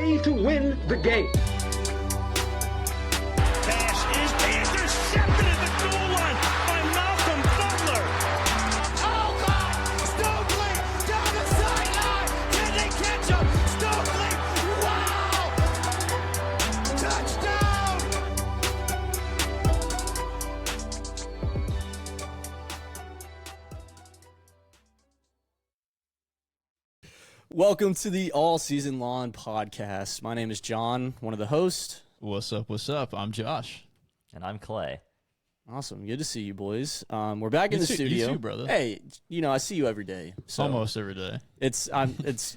play to win the game. Pass is intercepted at the goal line by Malcolm Butler. Oh, God! Stokely down the sideline. Can they catch him? Stokely! Wow! Touchdown! Welcome to the All Season Long podcast. My name is John, one of the hosts. What's up? What's up? I'm Josh. And I'm Clay. Awesome. Good to see you, boys. We're back in the studio. You too, brother. Hey, I see you every day. So Almost every day. It's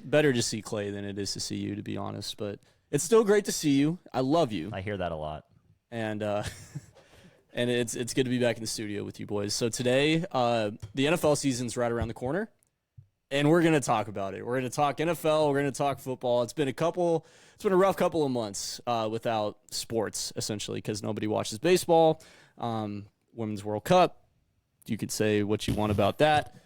better to see Clay than it is to see you, to be honest. But it's still great to see you. I love you. I hear that a lot. And and it's good to be back in the studio with you boys. So today, the NFL season's right around the corner. And we're going to talk about it. We're going to talk NFL. We're going to talk football. It's been a rough couple of months without sports, essentially, because nobody watches baseball. Women's World Cup. You could say what you want about that.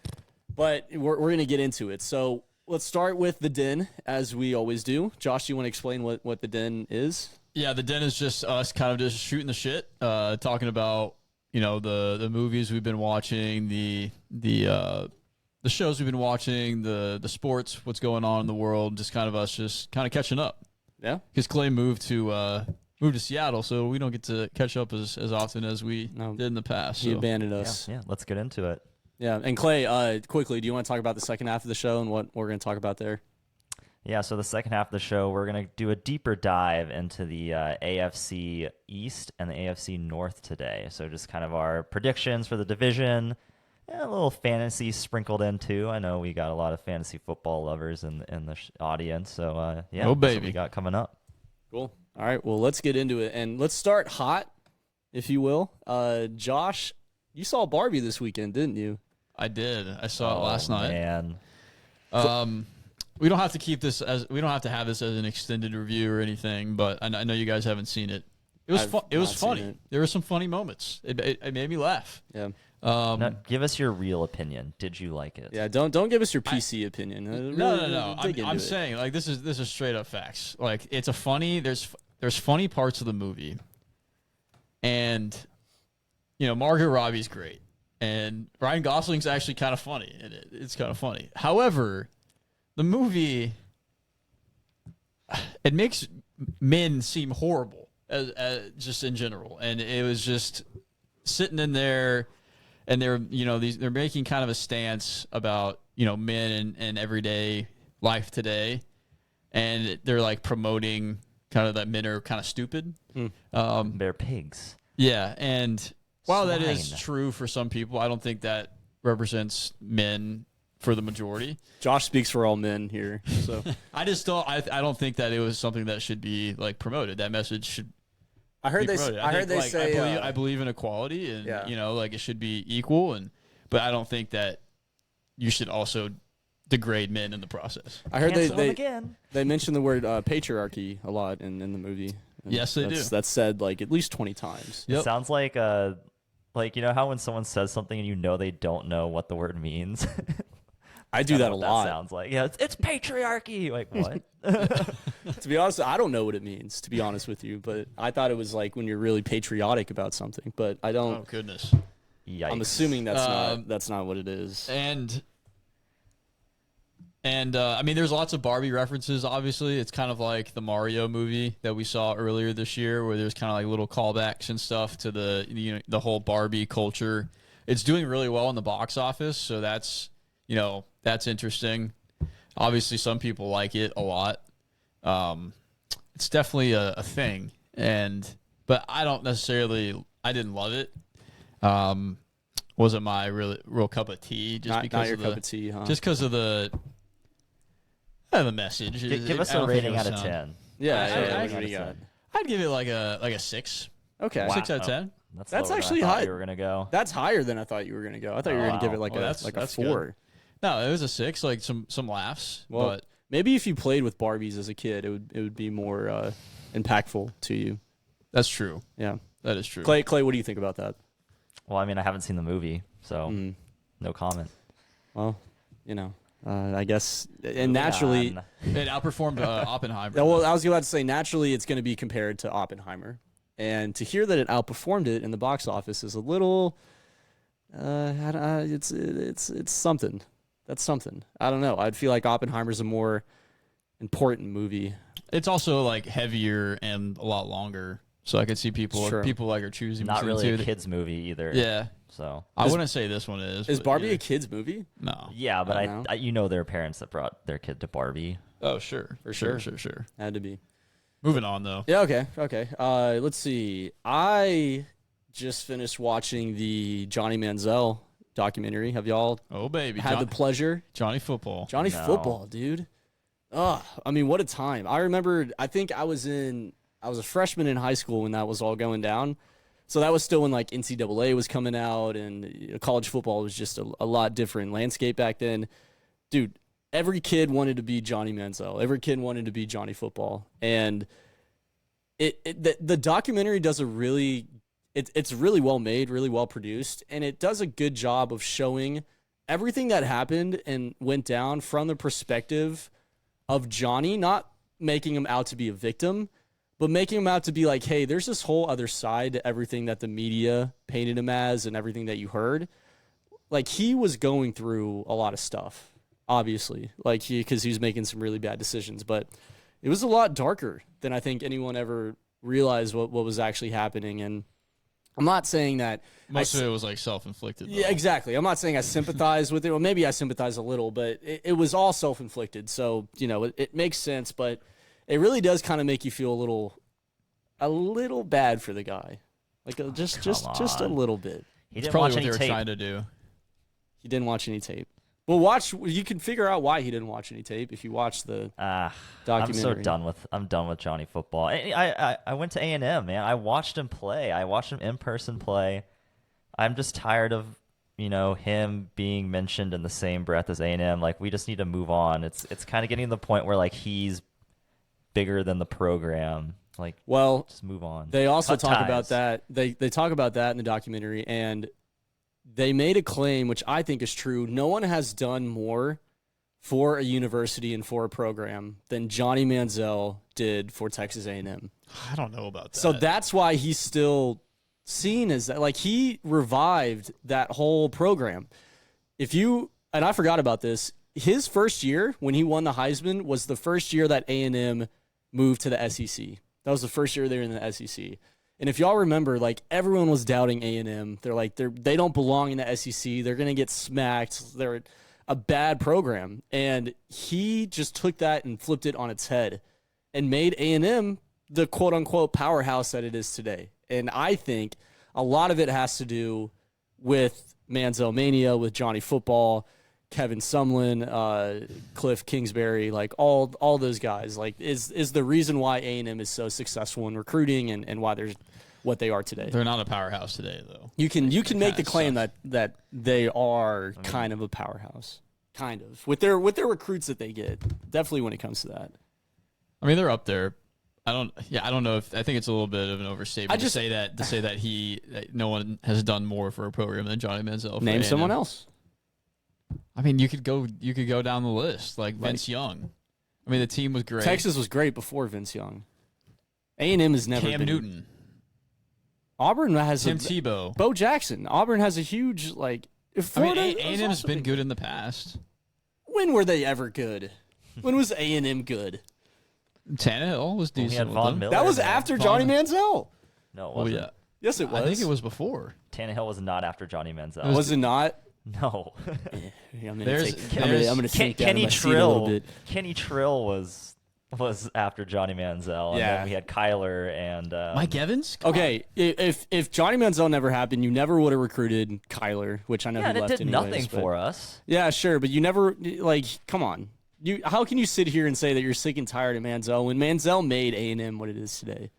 But we're going to get into it. So let's start with the Den, as we always do. Josh, do you want to explain what the Den is? Yeah, the Den is just us kind of just shooting the shit, talking about, the movies we've been watching, the shows we've been watching, the sports, what's going on in the world, just kind of us just kind of catching up. Yeah. Because Clay moved to Seattle, so we don't get to catch up as often as we did in the past. He so. abandoned us. Yeah, let's get into it. Yeah, and Clay, quickly, do you want to talk about the second half of the show and what we're going to talk about there? Yeah, so the second half of the show, we're going to do a deeper dive into the AFC East and the AFC North today. So just kind of our predictions for the division. Yeah, a little fantasy sprinkled in too. I know we got a lot of fantasy football lovers in the audience. So yeah, oh, baby. That's what we got coming up. Cool. All right, well, let's get into it. And let's start hot, if you will. Josh, you saw Barbie this weekend, didn't you? I did. I saw it last night. Man. We don't have to have this as an extended review or anything, but I know you guys haven't seen it. It was funny. There were some funny moments. It made me laugh. Yeah. Now, give us your real opinion. Did you like it? Yeah, don't give us your PC opinion. No. I'm saying, like, this is straight up facts. Like, it's a funny. There's funny parts of the movie, and Margot Robbie's great, and Ryan Gosling's actually kind of funny, and it's kind of funny. However, the movie, it makes men seem horrible as just in general, and it was just sitting in there. And they're making kind of a stance about men and everyday life today, and they're like promoting kind of that men are kind of stupid. They're pigs. Yeah, and while that is Swine. true for some people, I don't think that represents men for the majority. Josh speaks for all men here. So I don't think that it was something that should be like promoted. That message should. I heard they say I believe in equality, and yeah. Like it should be equal, but I don't think that you should also degrade men in the process. I heard again. they mentioned the word patriarchy a lot in the movie. And yes, they do. That's said like at least 20 times. It sounds like how when someone says something and they don't know what the word means. I do that a lot. That sounds like it's patriarchy. Like what? To be honest, I don't know what it means, to be honest with you, but I thought it was like when you're really patriotic about something, but I don't. Oh goodness. Yikes. I'm assuming that's not what it is. And I mean, there's lots of Barbie references. Obviously, it's kind of like the Mario movie that we saw earlier this year, where there's kind of like little callbacks and stuff to the whole Barbie culture. It's doing really well in the box office, so that's interesting. Obviously, some people like it a lot. It's definitely a thing, but I didn't love it. Wasn't my real cup of tea. Just because of cup of tea, huh? Just because of the message. Give us a rating out of 10. Yeah, what do you got? I'd give it like a 6. Okay, 6 out of 10. That's actually high. high. You were gonna go. That's higher than I thought you were gonna go. I thought you were gonna give it like a 4. Good. No, it was a 6. Like some laughs. Well, but maybe if you played with Barbies as a kid, it would be more impactful to you. that's true. Yeah, That is true. Clay, what do you think about that? Well, I mean, I haven't seen the movie, so no comment. Well, I guess, and naturally, Man. It outperformed Oppenheimer. well, I was about to say naturally it's going to be compared to Oppenheimer, and to hear that it outperformed it in the box office is a little, it's something. That's something. I don't know. I'd feel like Oppenheimer's a more important movie. It's also like heavier and a lot longer, so I could see people Sure. like are choosing. Not between really the a two. kids movie either. Yeah, So I wouldn't say this one is. Is but Barbie yeah. a kids movie? No. yeah, but I don't know. you know there are parents that brought their kid to Barbie. Oh, sure. For sure. Sure. Had to be. Moving on, though. Yeah. Okay. Let's see. I just finished watching the Johnny Manziel documentary. Have y'all Oh, baby. had the pleasure? Johnny Football. Johnny No. Football, dude. I mean, what a time. I remember, I think I was a freshman in high school when that was all going down. So that was still when like NCAA was coming out and college football was just a lot different landscape back then. Dude, every kid wanted to be Johnny Manziel. Every kid wanted to be Johnny Football. And the documentary does it's really well made, really well produced, and it does a good job of showing everything that happened and went down from the perspective of Johnny, not making him out to be a victim, but making him out to be like, hey, there's this whole other side to everything that the media painted him as and everything that you heard. Like, he was going through a lot of stuff, obviously, because he was making some really bad decisions, but it was a lot darker than I think anyone ever realized what was actually happening. And I'm not saying that Most of it was like self-inflicted. yeah, exactly. I'm not saying I sympathize with it. Well, maybe I sympathize a little, but it was all self-inflicted. So, it makes sense, but it really does kind of make you feel a little bad for the guy. Like just a on. little bit. He It's didn't probably watch what any they were tape. trying to do. He didn't watch any tape. Well, you can figure out why he didn't watch any tape if you watch the I'm documentary. I'm done with Johnny Football. I went to A&M, man. I watched him play. I watched him in person play. I'm just tired of him being mentioned in the same breath as A&M. Like, we just need to move on. It's kind of getting to the point where like he's bigger than the program. Like, Well, just move on. they also Cut talk ties. about that. They talk about that in the documentary, and they made a claim, which I think is true. No one has done more for a university and for a program than Johnny Manziel did for Texas A&M. I don't know about that. So that's why he's still seen as that. Like, he revived that whole program. And I forgot about this, his first year when he won the Heisman was the first year that A&M moved to the SEC. That was the first year they were in the SEC. And if y'all remember, like, everyone was doubting A&M. They're like, they don't belong in the SEC. They're going to get smacked. They're a bad program. And he just took that and flipped it on its head and made A&M the quote-unquote powerhouse that it is today. And I think a lot of it has to do with Manziel Mania, with Johnny Football, Kevin Sumlin, Cliff Kingsbury, like all those guys, like is the reason why A&M is so successful in recruiting and why there's what they are today. They're not a powerhouse today, though. You can make the kinda claim suck. that they are kind of a powerhouse, kind of with their recruits that they get. Definitely when it comes to that. I mean, they're up there. I don't know if I think it's a little bit of an overstatement just- to say that no one has done more for a program than Johnny Manziel. for Name A&M. someone else. I mean, you could go down the list like Vince Young. I mean, the team was great. Texas was great before Vince Young. A&M has never Cam been. Newton, Auburn has Tim Tebow. Bo Jackson. Auburn has a huge like. If I mean, Florida was A&M's also been good in the past. When were they ever good? When was A&M good? Tannehill was Well, decent. we had with Von them. Miller. That was man. after Johnny Manziel. No, it Oh wasn't. yeah, Yes, it was. I think it was before. Tannehill was not after Johnny Manziel. Was it not? No. Yeah, I'm There's- gonna sink down in Kenny my seat a little Trill. bit. Kenny Trill was after Johnny Manziel, and Yeah. then we had Kyler and Mike Evans. Come Okay, if Johnny Manziel never happened, you never would have recruited Kyler, which I know Yeah, he and it left did anyways, nothing but- for us. Yeah, sure, but you never like. Come on, how can you sit here and say that you're sick and tired of Manziel when Manziel made A&M what it is today?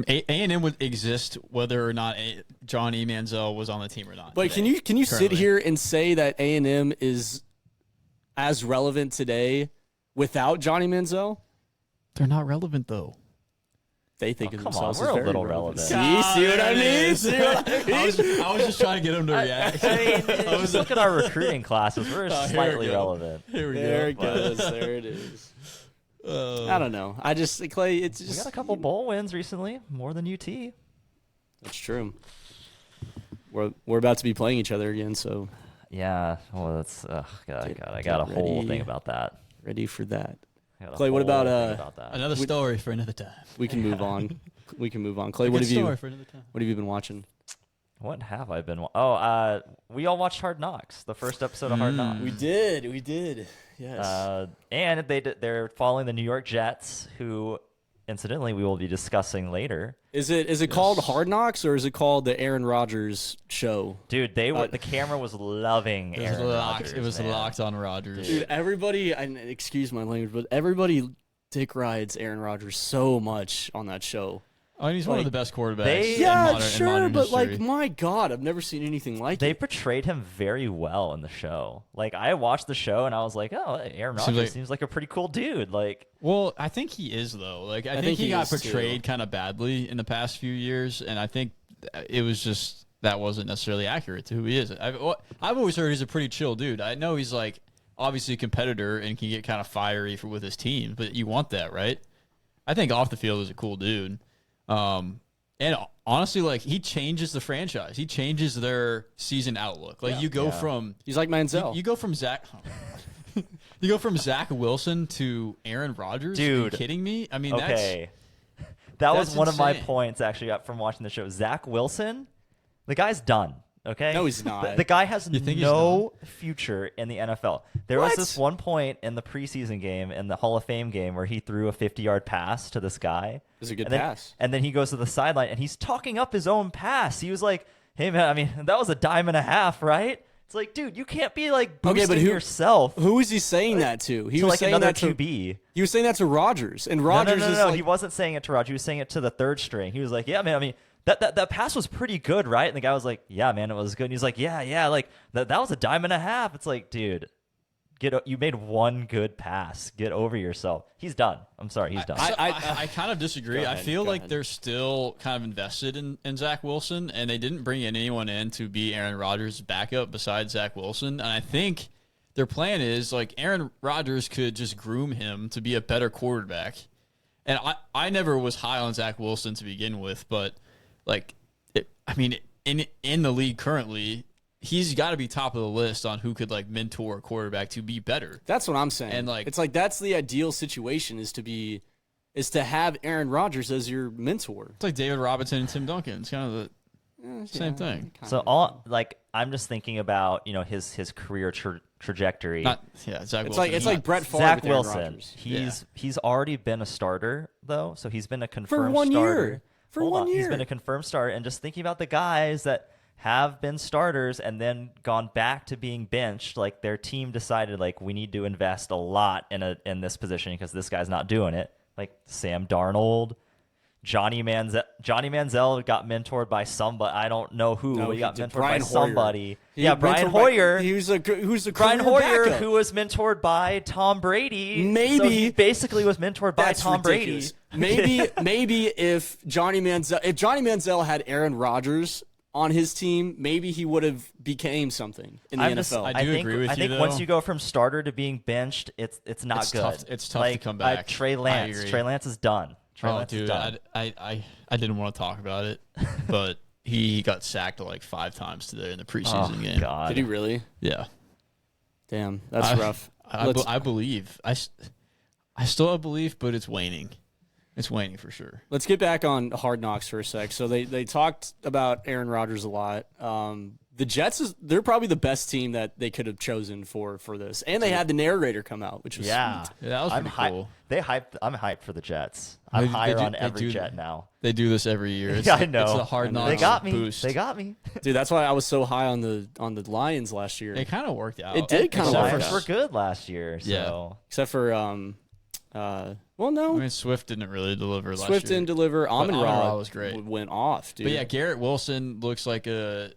A&M would exist whether or not Johnny Manziel was on the team or not. But today, can you sit currently. here and say that A&M is as relevant today without Johnny Manziel? They're not relevant though. they think of come on, themselves we're as a very little relevant. relevant. See what I mean? See what I mean? I was just trying to get him to react. I mean, just look at our recruiting classes. We're here we slightly go. relevant. Here we There it go. goes. There it is. I don't know. I just Clay. It's We just got a couple bowl wins recently, more than UT. That's true. We're about to be playing each other again, so Yeah, well, that's God. I Get got a whole ready. thing about that. ready for that. I got a Clay, what whole about, thing about that. Another story for another time. We can move on. We can move on. Clay, A what good have you story for another time. what have you been watching? What have I been? We all watched Hard Knocks, the first episode of Hard Knocks. We did. Yes. And they're following the New York Jets, who, incidentally, we will be discussing later. Is it called Hard Knocks or is it called the Aaron Rodgers show? Dude, the camera was loving Aaron Rodgers. It was man. locked on Rodgers. Dude, everybody, and excuse my language, but everybody dick rides Aaron Rodgers so much on that show. I mean, he's one of the best quarterbacks. they- in Yeah, modern, sure, in modern but history. like, my God, I've never seen anything like They it. portrayed him very well in the show. Like, I watched the show and I was like, oh, Aaron Rodgers seems like a pretty cool dude. Like, Well, I think he is though. Like, I think he got is, too. portrayed kind of badly in the past few years, and I think it was just that wasn't necessarily accurate to who he is. I've always heard he's a pretty chill dude. I know he's like obviously a competitor and can get kind of fiery with his team, but you want that, right? I think off the field is a cool dude. And honestly, like, he changes the franchise. He changes their season outlook. Like, you go from He's like Manziel. you go from Zach. You go from Zach Wilson to Aaron Rodgers. Are Dude. you kidding me? I mean, okay. That was that's one of my insane. points, actually, from watching the show. Zach Wilson, the guy's done. Okay? No, he's not. The guy has think he's no future in the NFL. There was What? this one point in the preseason game, in the Hall of Fame game, where he threw a 50-yard pass to this guy. It was a good and then, pass. And then he goes to the sideline, and he's talking up his own pass. He was like, hey, man, I mean, that was a dime and a half, right? It's like, dude, you can't be, like, boosting but who- yourself Who was he saying that to? He to, was like, saying another that to QB. He was saying that to Rodgers, and No, Rodgers no, is no. like, He wasn't saying it to Roger. He was saying it to the third string. He was like, yeah, man, I mean, that pass was pretty good, right? And the guy was like, yeah, man, it was good. And he's like, yeah, like, that was a dime and a half. It's like, dude, you made one good pass. Get over yourself. He's done. I'm sorry, he's done. I kind of disagree. Go I ahead, feel go like ahead. they're still kind of invested in Zach Wilson, and they didn't bring anyone in to be Aaron Rodgers' backup besides Zach Wilson. And I think their plan is, like, Aaron Rodgers could just groom him to be a better quarterback. And I never was high on Zach Wilson to begin with, but, like, in the league currently, he's got to be top of the list on who could, like, mentor a quarterback to be better. that's what I'm saying. And, like- it's like that's the ideal situation is to have Aaron Rodgers as your mentor. It's like David Robinson and Tim Duncan. It's kind of the same thing. So I'm just thinking about, his career trajectory. Zach It's Wilson. like Brett Favre Zach with Aaron Wilson. Rodgers. He's already been a starter though, so he's been a confirmed one starter. year. For Hold one on. year. He's been a confirmed starter, and just thinking about the guys that have been starters and then gone back to being benched, like their team decided like we need to invest a lot in this position because this guy's not doing it. Like Sam Darnold, Johnny Manziel got mentored by somebody. I don't know who. No, but he he got did. mentored Brian by Hoyer. somebody. He Yeah, mentored Brian by- Hoyer. Who's a Brian career Hoyer, backup. who was mentored by Tom Brady. Maybe. So he basically was mentored by That's Tom ridiculous. Brady. Maybe if Johnny Manziel had Aaron Rodgers on his team, maybe he would have became something in the NFL. I do think, agree with I you, think once though. you go from starter to being benched, it's not It's good. tough- it's tough to like, come back. Trey I Lance. agree. Trey Lance is done. Trey Oh, Lance is dude, done. I didn't want to talk about it, but he got sacked like 5 times today in the preseason Oh game. God. Did he really? Yeah, Damn, that's rough. I believe. I still have belief, but it's waning. It's waning for sure. Let's get back on Hard Knocks for a sec. So they talked about Aaron Rodgers a lot. The Jets they're probably the best team that they could have chosen for this, and they had the narrator come out, which was Yeah. sweet. Yeah, that was I'm pretty cool. I'm hyped for the Jets. I'm They higher do- on they every do- Jet now. They do this every year. It's Yeah, the, I know. It's the hard I know. knocks They got me. boost. They got me. Dude, that's why I was so high on the Lions last year. It kind of worked out. It did kinda The work Lions out. were good last year. So. Yeah. Except for well, no, I mean, Swift didn't really deliver last Swift year. didn't deliver. Amon-Ra was great. went off, dude. But yeah, Garrett Wilson looks like a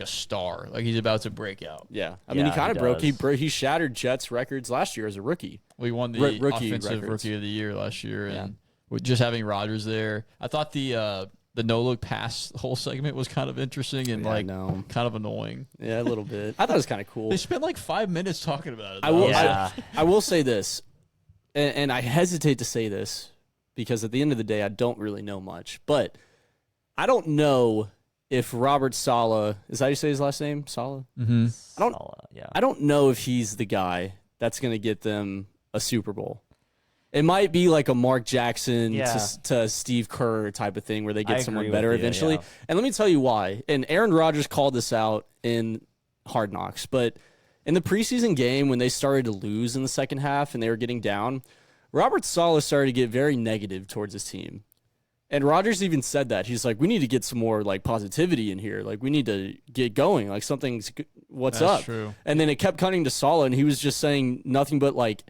star. Like he's about to break out. Yeah, I mean, he Yeah, kind he of does. he shattered Jets records last year as a rookie. We won the Rookie offensive records. rookie of the year last year, and with just having Rodgers there. I thought the no look pass whole segment was kind of interesting and kind of annoying. Yeah, a little bit. I thought it was kind of cool. They spent like 5 minutes talking about it. I will say this, and I hesitate to say this because at the end of the day, I don't really know much. But I don't know if Robert Saleh, is that how you say his last name? Saleh? Mm-hmm. I don't know if he's the guy that's going to get them a Super Bowl. It might be like a Mark Jackson to Steve Kerr type of thing where they get someone better eventually. Yeah. And let me tell you why. And Aaron Rodgers called this out in Hard Knocks. But in the preseason game when they started to lose in the second half and they were getting down, Robert Saleh started to get very negative towards his team. And Rodgers even said that. He's like, we need to get some more like positivity in here. Like we need to get going. Like what's up? True. And then it kept cutting to Saleh and he was just saying nothing but like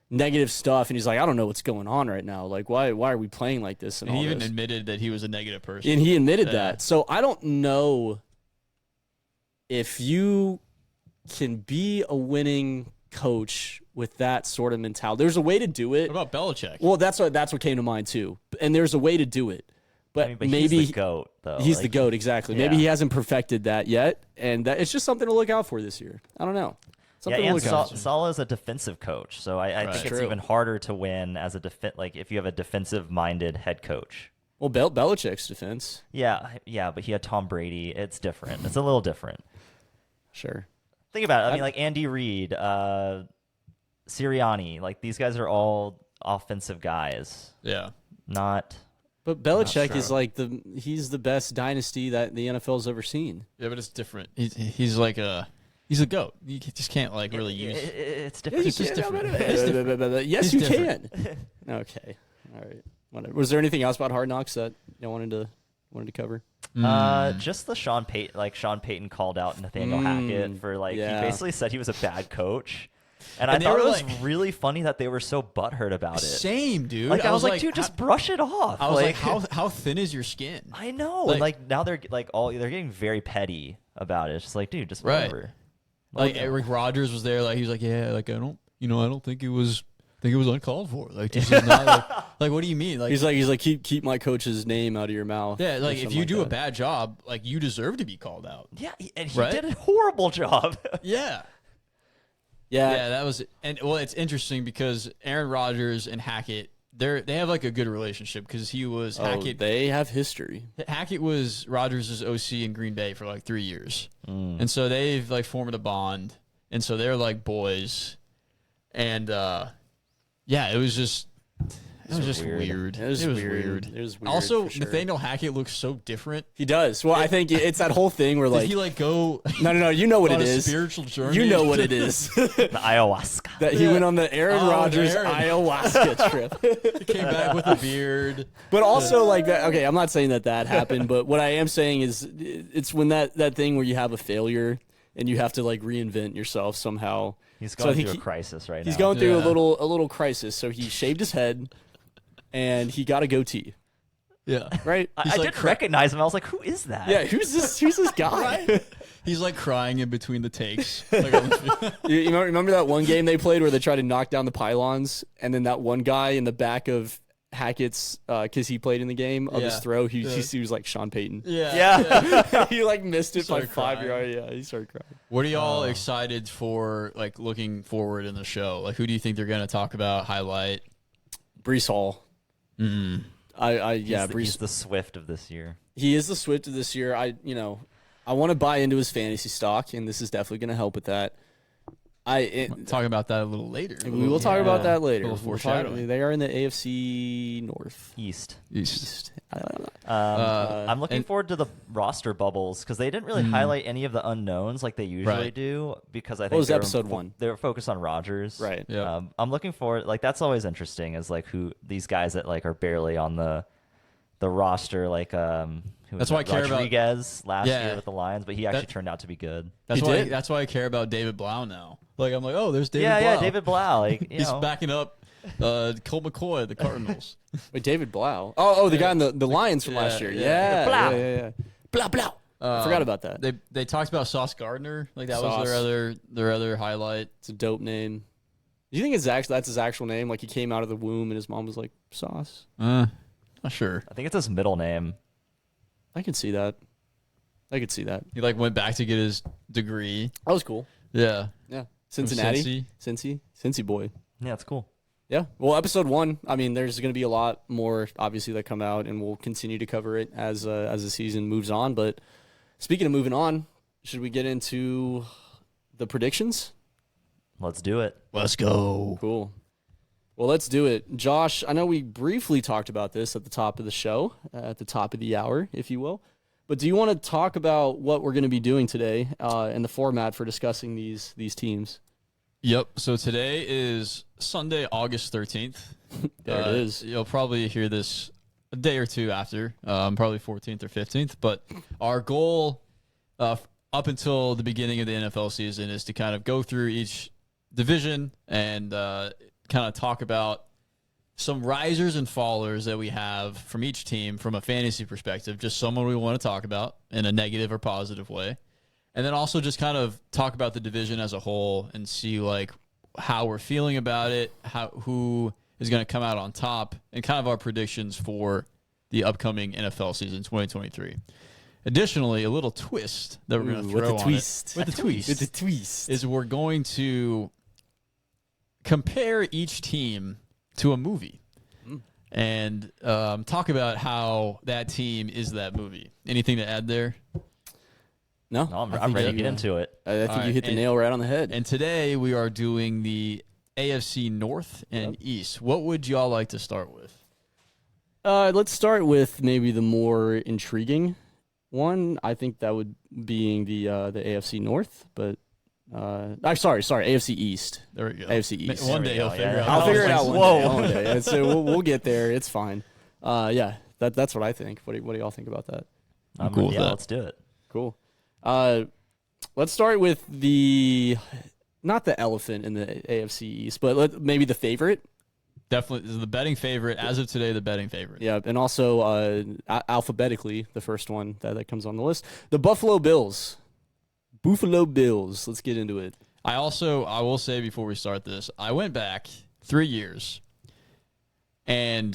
negative stuff, and he's like, I don't know what's going on right now. Like, why are we playing like this? And he all even this. admitted that he was a negative person. And he admitted that. So I don't know if you can be a winning coach with that sort of mentality. There's a way to do it. What about Belichick? Well, that's what came to mind too. And there's a way to do it. But maybe he's the GOAT, though. He's the GOAT, exactly. Yeah. Maybe he hasn't perfected that yet, and it's just something to look out for this year. I don't know. And Saleh is a defensive coach, so I think it's even harder to win as if you have a defensive-minded head coach. Well, Belichick's defense. Yeah, but he had Tom Brady. It's different. It's a little different. Sure. Think about it. I mean, like Andy Reid, Sirianni, like these guys are all offensive guys. Yeah. But Belichick is like he's the best dynasty that the NFL's ever seen. Yeah, but it's different. He's like he's a GOAT. You just can't like really use. It's different. It's just different. Yes, you can. Okay. All right. Whatever. Was there anything else about Hard Knocks that you wanted to cover? Just the Sean Payton called out Nathaniel Hackett for he basically said he was a bad coach. And I thought it was really funny that they were so butthurt about it. Same, dude. I was like, dude, just brush it off. I was like, how thin is your skin? I know. And now they're they're getting very petty about it. It's just like, dude, just whatever. Like Eric Rodgers was there, like he was like, yeah, like I don't think it was uncalled for. Like this is not like what do you mean? Like he's like keep my coach's name out of your mouth. Yeah, like if you do a bad job, like you deserve to be called out. Yeah, and he did a horrible job. Yeah, that was it's interesting because Aaron Rodgers and Hackett, they have like a good relationship because he was Hackett. They have history. Hackett was Rodgers' OC in Green Bay for like 3 years, and so they've like formed a bond, and so they're like boys, and it was just weird. It was weird. It was weird. Also, Nathaniel Hackett looks so different. He does. Well, I think it's that whole thing where Did he like go? No. You know what it is. Spiritual journey. You know what it is. The ayahuasca. That he went on the Aaron Rodgers ayahuasca trip. He came back with a beard. But also like that. Okay, I'm not saying that happened, but what I am saying is it's when that thing where you have a failure and you have to like reinvent yourself somehow. He's going through a crisis right now. He's going through a little crisis. So he shaved his head. And he got a goatee. Yeah. Right? I didn't recognize him. I was like, who is that? Yeah, who's this guy? Right? He's like crying in between the takes. You remember that one game they played where they tried to knock down the pylons, and then that one guy in the back of Hackett's, because he played in the game, of his throw, he was like Sean Payton. Yeah. He like missed it by Started 5 crying. yards. Yeah, he started crying. What are y'all excited for, like, looking forward in the show? Like, who do you think they're going to talk about, highlight? Breece Hall. He's the Swift of this year. He is the Swift of this year. I want to buy into his fantasy stock, and this is definitely going to help with that. Talk about that a little later. We will talk about that later. They are in the AFC North. East. I'm I'm looking forward to the roster bubbles because they didn't really highlight any of the unknowns like they usually do because I think was episode 1? They were focused on Rodgers. Right. Yeah. I'm looking forward. Like that's always interesting is like who these guys that like are barely on the roster. Like that's why I care about Rodriguez last year with the Lions, but he actually turned out to be good. That's why I care about David Blau now. Like I'm like, oh, there's David Blau. Yeah, David Blau. Like he's backing up Colt McCoy, the Cardinals. Wait, David Blau. Oh, the guy in the Lions from last year. Yeah. Blau. I forgot about that. They talked about Sauce Gardner. Like that Sauce. was their other highlight. It's a dope name. Do you think that's his actual name? Like he came out of the womb and his mom was like Sauce. Not sure. I think it's his middle name. I could see that. He like went back to get his degree. That was cool. Yeah. Yeah. Cincinnati. Cincy. Cincy boy. Yeah, it's cool. Yeah. Well, episode 1, I mean, there's going to be a lot more, obviously, that come out, and we'll continue to cover it as the season moves on. But speaking of moving on, should we get into the predictions? Let's do it. Let's go. Cool. Well, let's do it. Josh, I know we briefly talked about this at the top of the show, at the top of the hour, if you will. But do you want to talk about what we're going to be doing today and the format for discussing these teams? Yep. So today is Sunday, August 13th. There it is. You'll probably hear this a day or two after, probably 14th or 15th. But our goal up until the beginning of the NFL season is to kind of go through each division and kind of talk about some risers and fallers that we have from each team from a fantasy perspective, just someone we want to talk about in a negative or positive way. And then also just kind of talk about the division as a whole and see like how we're feeling about it, who is going to come out on top, and kind of our predictions for the upcoming NFL season 2023. Additionally, a little twist that we're going to throw on it. With the twist is we're going to compare each team to a movie and talk about how that team is that movie. Anything to add there? No, I'm ready to get into it. I think you hit the nail right on the head. And today we are doing the AFC North and East. What would y'all like to start with? Let's start with maybe the more intriguing one. I think that would be the AFC North, but I'm sorry, AFC East. There we go. AFC East. One day he'll figure it out. I'll figure it out one day. And so we'll get there. It's fine. Yeah, that's what I think. What do y'all think about that? I'm cool with that. Let's do it. Cool. Let's start with not the elephant in the AFC East, but maybe the favorite. Definitely the betting favorite as of today. The betting favorite. Yeah, and also alphabetically, the first one that comes on the list, the Buffalo Bills. Buffalo Bills. Let's get into it. I will say before we start this, I went back 3 years, and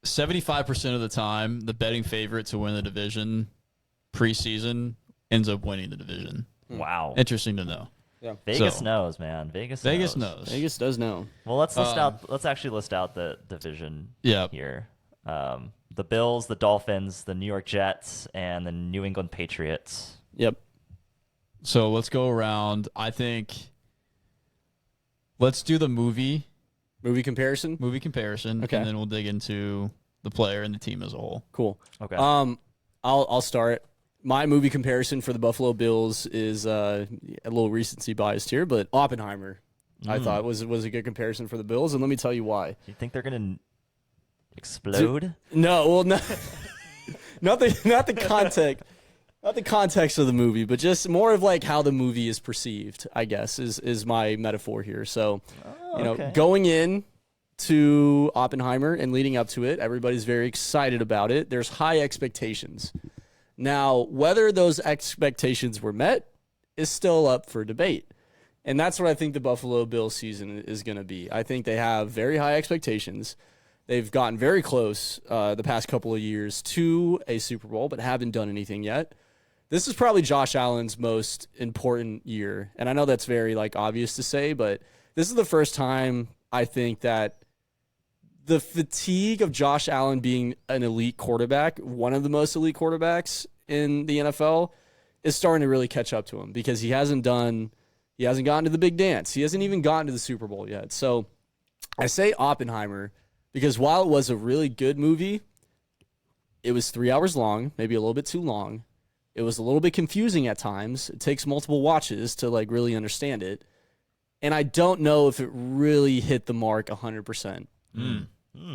75% of the time, the betting favorite to win the division preseason ends up winning the division. Wow. Interesting to know. Yeah. Vegas knows, man. Vegas knows. Vegas does know. Well, let's actually list out the division here. The Bills, the Dolphins, the New York Jets, and the New England Patriots. Yep. So let's go around. I think let's do the movie comparison. Okay. And then we'll dig into the player and the team as a whole. Cool. Okay. I'll start. My movie comparison for the Buffalo Bills is a little recency biased here, but Oppenheimer, I thought was a good comparison for the Bills, and let me tell you why. You think they're gonna explode? No, well, not the context. Not the context of the movie, but just more of like how the movie is perceived, I guess, is my metaphor here. So, going in to Oppenheimer and leading up to it, everybody's very excited about it. There's high expectations. Now, whether those expectations were met is still up for debate. And that's what I think the Buffalo Bills season is going to be. I think they have very high expectations. They've gotten very close the past couple of years to a Super Bowl, but haven't done anything yet. This is probably Josh Allen's most important year. And I know that's very obvious to say, but this is the first time I think that the fatigue of Josh Allen being an elite quarterback, one of the most elite quarterbacks in the NFL, is starting to really catch up to him because he hasn't gotten to the big dance. He hasn't even gotten to the Super Bowl yet. So I say Oppenheimer because while it was a really good movie, it was 3 hours long, maybe a little bit too long. It was a little bit confusing at times. It takes multiple watches to really understand it. And I don't know if it really hit the mark 100%.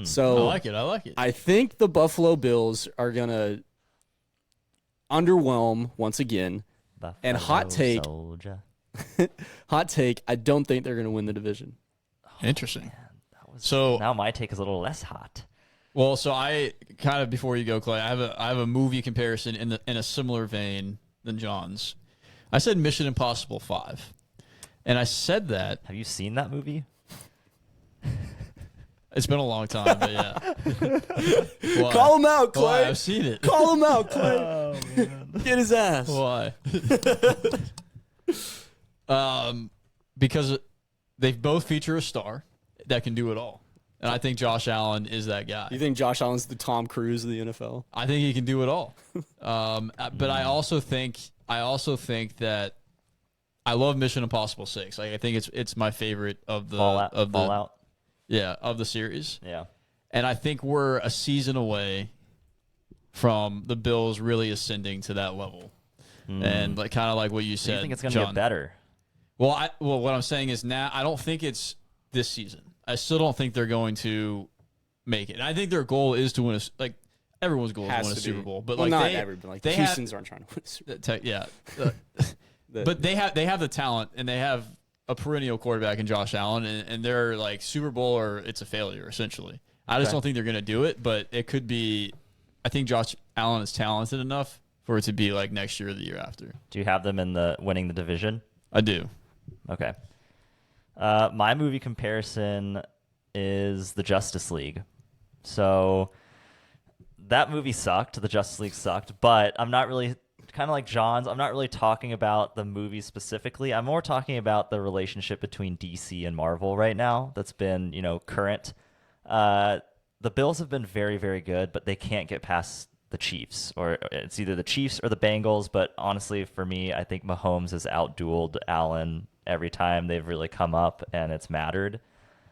So I like it. I think the Buffalo Bills are going to underwhelm once again. And hot take, I don't think they're going to win the division. Interesting. So now my take is a little less hot. Well, so I kind of, before you go, Clay, I have a movie comparison in a similar vein than John's. I said Mission Impossible 5. And I said that. Have you seen that movie? It's been a long time, but yeah. Why? Call him out, Clay. Why? I've seen it. Call him out, Clay. Get his ass. Why? Because they both feature a star that can do it all. And I think Josh Allen is that guy. You think Josh Allen's the Tom Cruise of the NFL? I think he can do it all. But I also think that I love Mission Impossible 6. Like I think it's my favorite of the Fallout. Yeah, of the series. Yeah. And I think we're a season away from the Bills really ascending to that level. And like kind of like what you said. Do you think it's going to get better? Well, what I'm saying is now I don't think it's this season. I still don't think they're going to make it. And I think their goal is to win everyone's goal is to win a Super Bowl. But well, like not everybody. Like the Houstons aren't trying to win a Super Bowl. Yeah. But they have the talent and they have a perennial quarterback in Josh Allen and they're like Super Bowl or it's a failure essentially. I just don't think they're going to do it, but it could be. I think Josh Allen is talented enough for it to be like next year or the year after. Do you have them in winning the division? I do. Okay. My movie comparison is the Justice League. So that movie sucked. The Justice League sucked, but I'm not really kind of like John's. I'm not really talking about the movie specifically. I'm more talking about the relationship between DC and Marvel right now. That's been, current. The Bills have been very, very good, but they can't get past the Chiefs, or it's either the Chiefs or the Bengals. But honestly, for me, I think Mahomes has outdueled Allen every time they've really come up and it's mattered.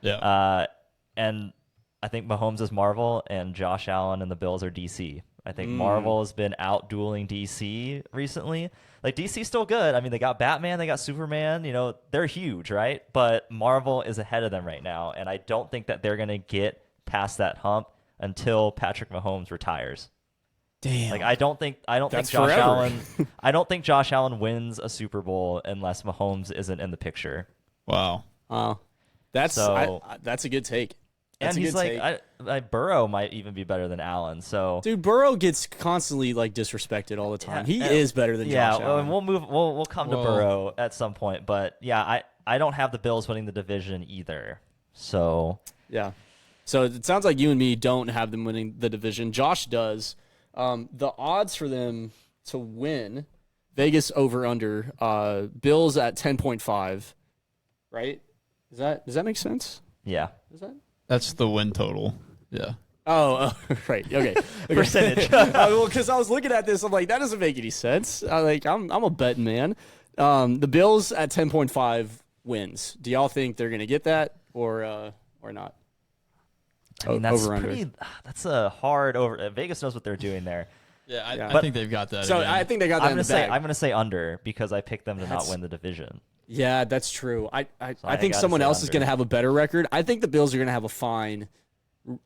Yeah. And I think Mahomes is Marvel and Josh Allen and the Bills are DC. I think Marvel has been out-dueling DC recently. Like, DC's still good. I mean, they got Batman, they got Superman. They're huge, right? But Marvel is ahead of them right now, and I don't think that they're going to get past that hump until Patrick Mahomes retires. Damn. Like, I don't think Josh forever. Allen. I don't think Josh Allen wins a Super Bowl unless Mahomes isn't in the picture. Wow. That's a good take. That's and a he's good like, take. Burrow might even be better than Allen. So, dude, Burrow gets constantly like disrespected all the time. Yeah, he is better than Josh Allen. And we'll come to Burrow at some point. But yeah, I don't have the Bills winning the division either. So yeah, so it sounds like you and me don't have them winning the division. Josh does. The odds for them to win, Vegas over under, Bills at 10.5. Right? Does that make sense? Yeah. Is that? That's the win total. Yeah. Oh, right. Okay. Percentage. Well, because I was looking at this, I'm like, that doesn't make any sense. I'm a betting man. The Bills at 10.5 wins. Do y'all think they're gonna get that or not? I mean, that's over pretty. That's a hard over. Vegas knows what they're doing there. Yeah, I think they've got that. So again. I think they got that in the bag. I'm gonna say under because I picked them to not win the division. Yeah, that's true. I think gotta someone say else is under. going to have a better record. I think the Bills are going to have a fine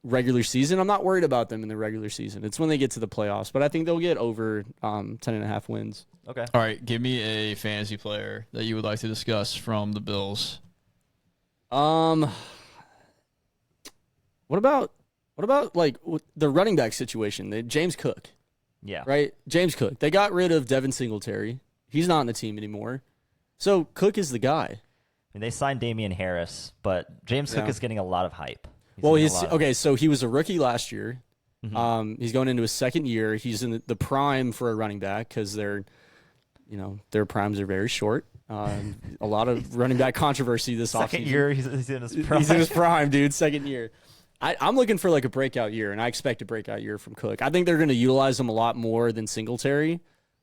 regular season. I'm not worried about them in the regular season. It's when they get to the playoffs. But I think they'll get over 10.5 wins. Okay. All right, give me a fantasy player that you would like to discuss from the Bills. What about like the running back situation? James Cook. Yeah. Right? James Cook. They got rid of Devin Singletary. He's not on the team anymore. So Cook is the guy. I mean, they signed Damian Harris, but James Cook is getting a lot of hype. So he was a rookie last year. Mm-hmm. He's going into his second year. He's in the prime for a running back because their primes are very short. A lot of running back controversy this offseason. Second year, he's in his prime. He's in his prime, dude. Second year. I'm looking for like a breakout year, and I expect a breakout year from Cook. I think they're going to utilize him a lot more than Singletary.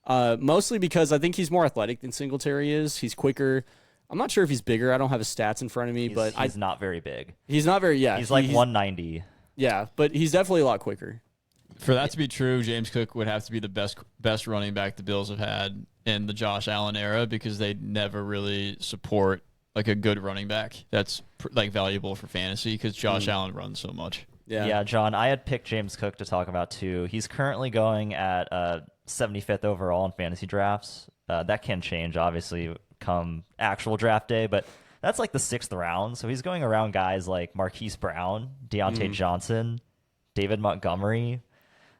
Mostly because I think he's more athletic than Singletary is. He's quicker. I'm not sure if he's bigger. I don't have his stats in front of me, but he's not very big. He's not very. Yeah, he's like 190. Yeah, but he's definitely a lot quicker. For that to be true, James Cook would have to be the best running back the Bills have had in the Josh Allen era because they never really support like a good running back that's like valuable for fantasy because Josh Allen runs so much. Yeah, John, I had picked James Cook to talk about too. He's currently going at 75th overall in fantasy drafts. That can change, obviously, come actual draft day, but that's like the 6th round. So he's going around guys like Marquise Brown, Deontay Johnson, David Montgomery.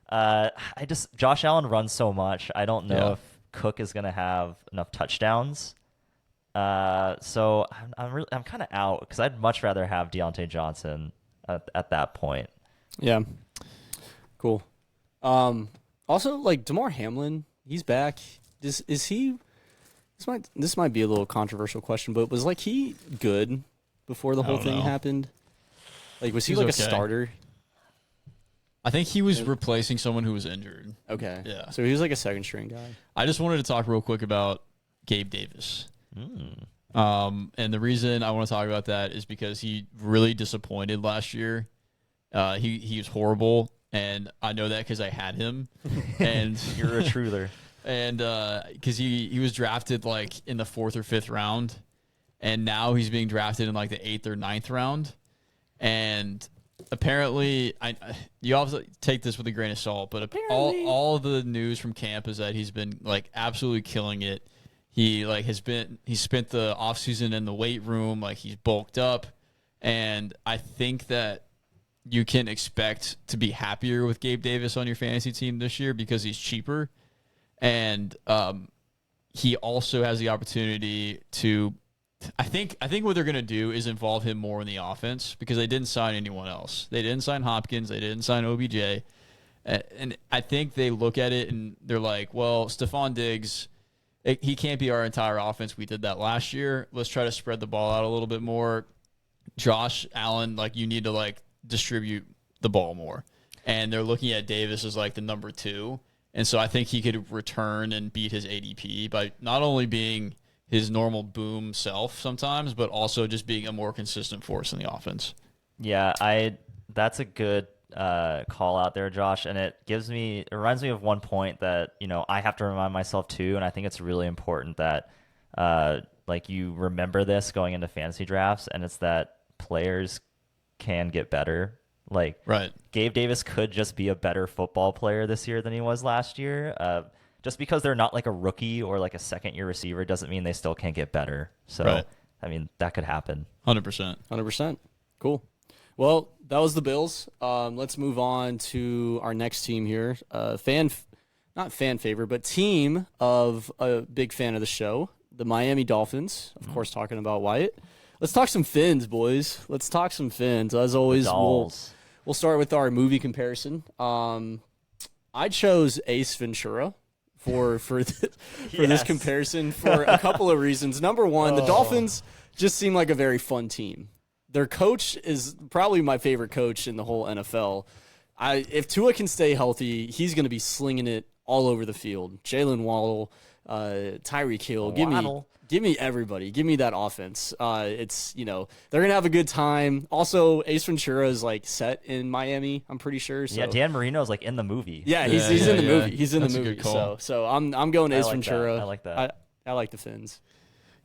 Josh Allen runs so much. I don't know if Cook is going to have enough touchdowns. So I'm kind of out because I'd much rather have Deontay Johnson at that point. Yeah. Cool. Also, like Damar Hamlin, he's back. Is he? This might be a little controversial question, but was like he good before the whole thing happened? Like, was he He's like okay. a starter? I think he was replacing someone who was injured. Okay. Yeah. So he was like a second string guy. I just wanted to talk real quick about Gabe Davis. And the reason I want to talk about that is because he really disappointed last year. He was horrible, and I know that because I had him. And You're a truther. And because he was drafted like in the 4th or 5th round, and now he's being drafted in like the 8th or 9th round. And apparently, you obviously take this with a grain of salt, but all the news from camp is that he's been like absolutely killing it. He spent the offseason in the weight room, like he's bulked up, and I think that you can expect to be happier with Gabe Davis on your fantasy team this year because he's cheaper. And he also has the opportunity to I think what they're going to do is involve him more in the offense because they didn't sign anyone else. They didn't sign Hopkins. They didn't sign OBJ. And I think they look at it and they're like, well, Stephon Diggs, he can't be our entire offense. We did that last year. Let's try to spread the ball out a little bit more. Josh Allen, like you need to like distribute the ball more. And they're looking at Davis as like the number 2. And so I think he could return and beat his ADP by not only being his normal boom self sometimes, but also just being a more consistent force in the offense. Yeah, that's a good call out there, Josh, and it reminds me of one point that, I have to remind myself too, and I think it's really important that like you remember this going into fantasy drafts, and it's that players can get better. Like, right. Gabe Davis could just be a better football player this year than he was last year. Just because they're not like a rookie or like a second-year receiver doesn't mean they still can't get better. So, right. I mean, that could happen. 100%. 100%. Cool. Well, that was the Bills. Let's move on to our next team here. Not fan favorite, but team of a big fan of the show, the Miami Dolphins. Of course, talking about Wyatt. Let's talk some Fins, boys. Let's talk some Fins. As always, we'll start with our movie comparison. I chose Ace Ventura for this comparison for a couple of reasons. Number one, the Dolphins just seem like a very fun team. Their coach is probably my favorite coach in the whole NFL. If Tua can stay healthy, he's going to be slinging it all over the field. Jalen Waddle, Tyreek Hill, give me everybody. Give me that offense. They're going to have a good time. Also, Ace Ventura is like set in Miami, I'm pretty sure. So. Yeah, Dan Marino's like in the movie. Yeah, he's in the movie. He's in That's the a movie. good call. So I'm going Ace Ventura. That. I like that. I like the Fins.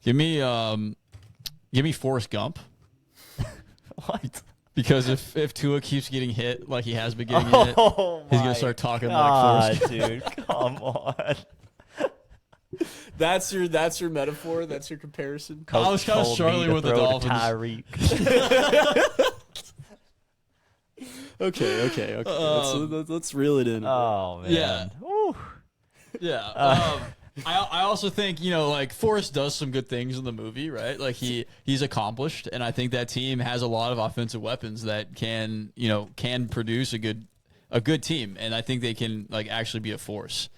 Give me Forrest Gump. What? Because if Tua keeps getting hit like he has been getting hit, he's going to start talking like Forrest Gump. Dude, come on. That's your metaphor. That's your comparison. I was kind of struggling with the Dolphins. Okay. Let's reel it in. Oh man. Yeah. Woo. Yeah. I also think, like Forrest does some good things in the movie, right? Like he's accomplished, and I think that team has a lot of offensive weapons that can produce a good team, and I think they can like actually be a force.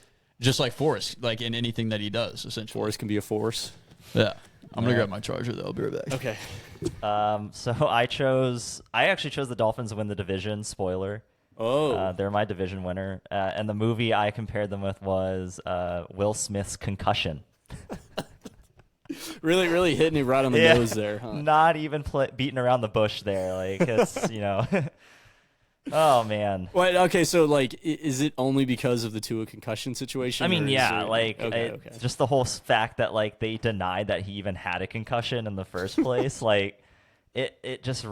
Just like Forrest, like in anything that he does, essentially. Forrest can be a force. Yeah. I'm going to grab my charger, though. I'll be right back. Okay. So I actually chose the Dolphins to win the division. Spoiler. Oh. They're my division winner. And the movie I compared them with was Will Smith's Concussion. Really, really hitting it right on the nose there, huh? Not even beating around the bush there. Like, it's, Oh, man. Wait, okay, so, like, is it only because of the Tua concussion situation? I mean, yeah, okay. Just the whole fact that, like, they denied that he even had a concussion in the first place, like, it just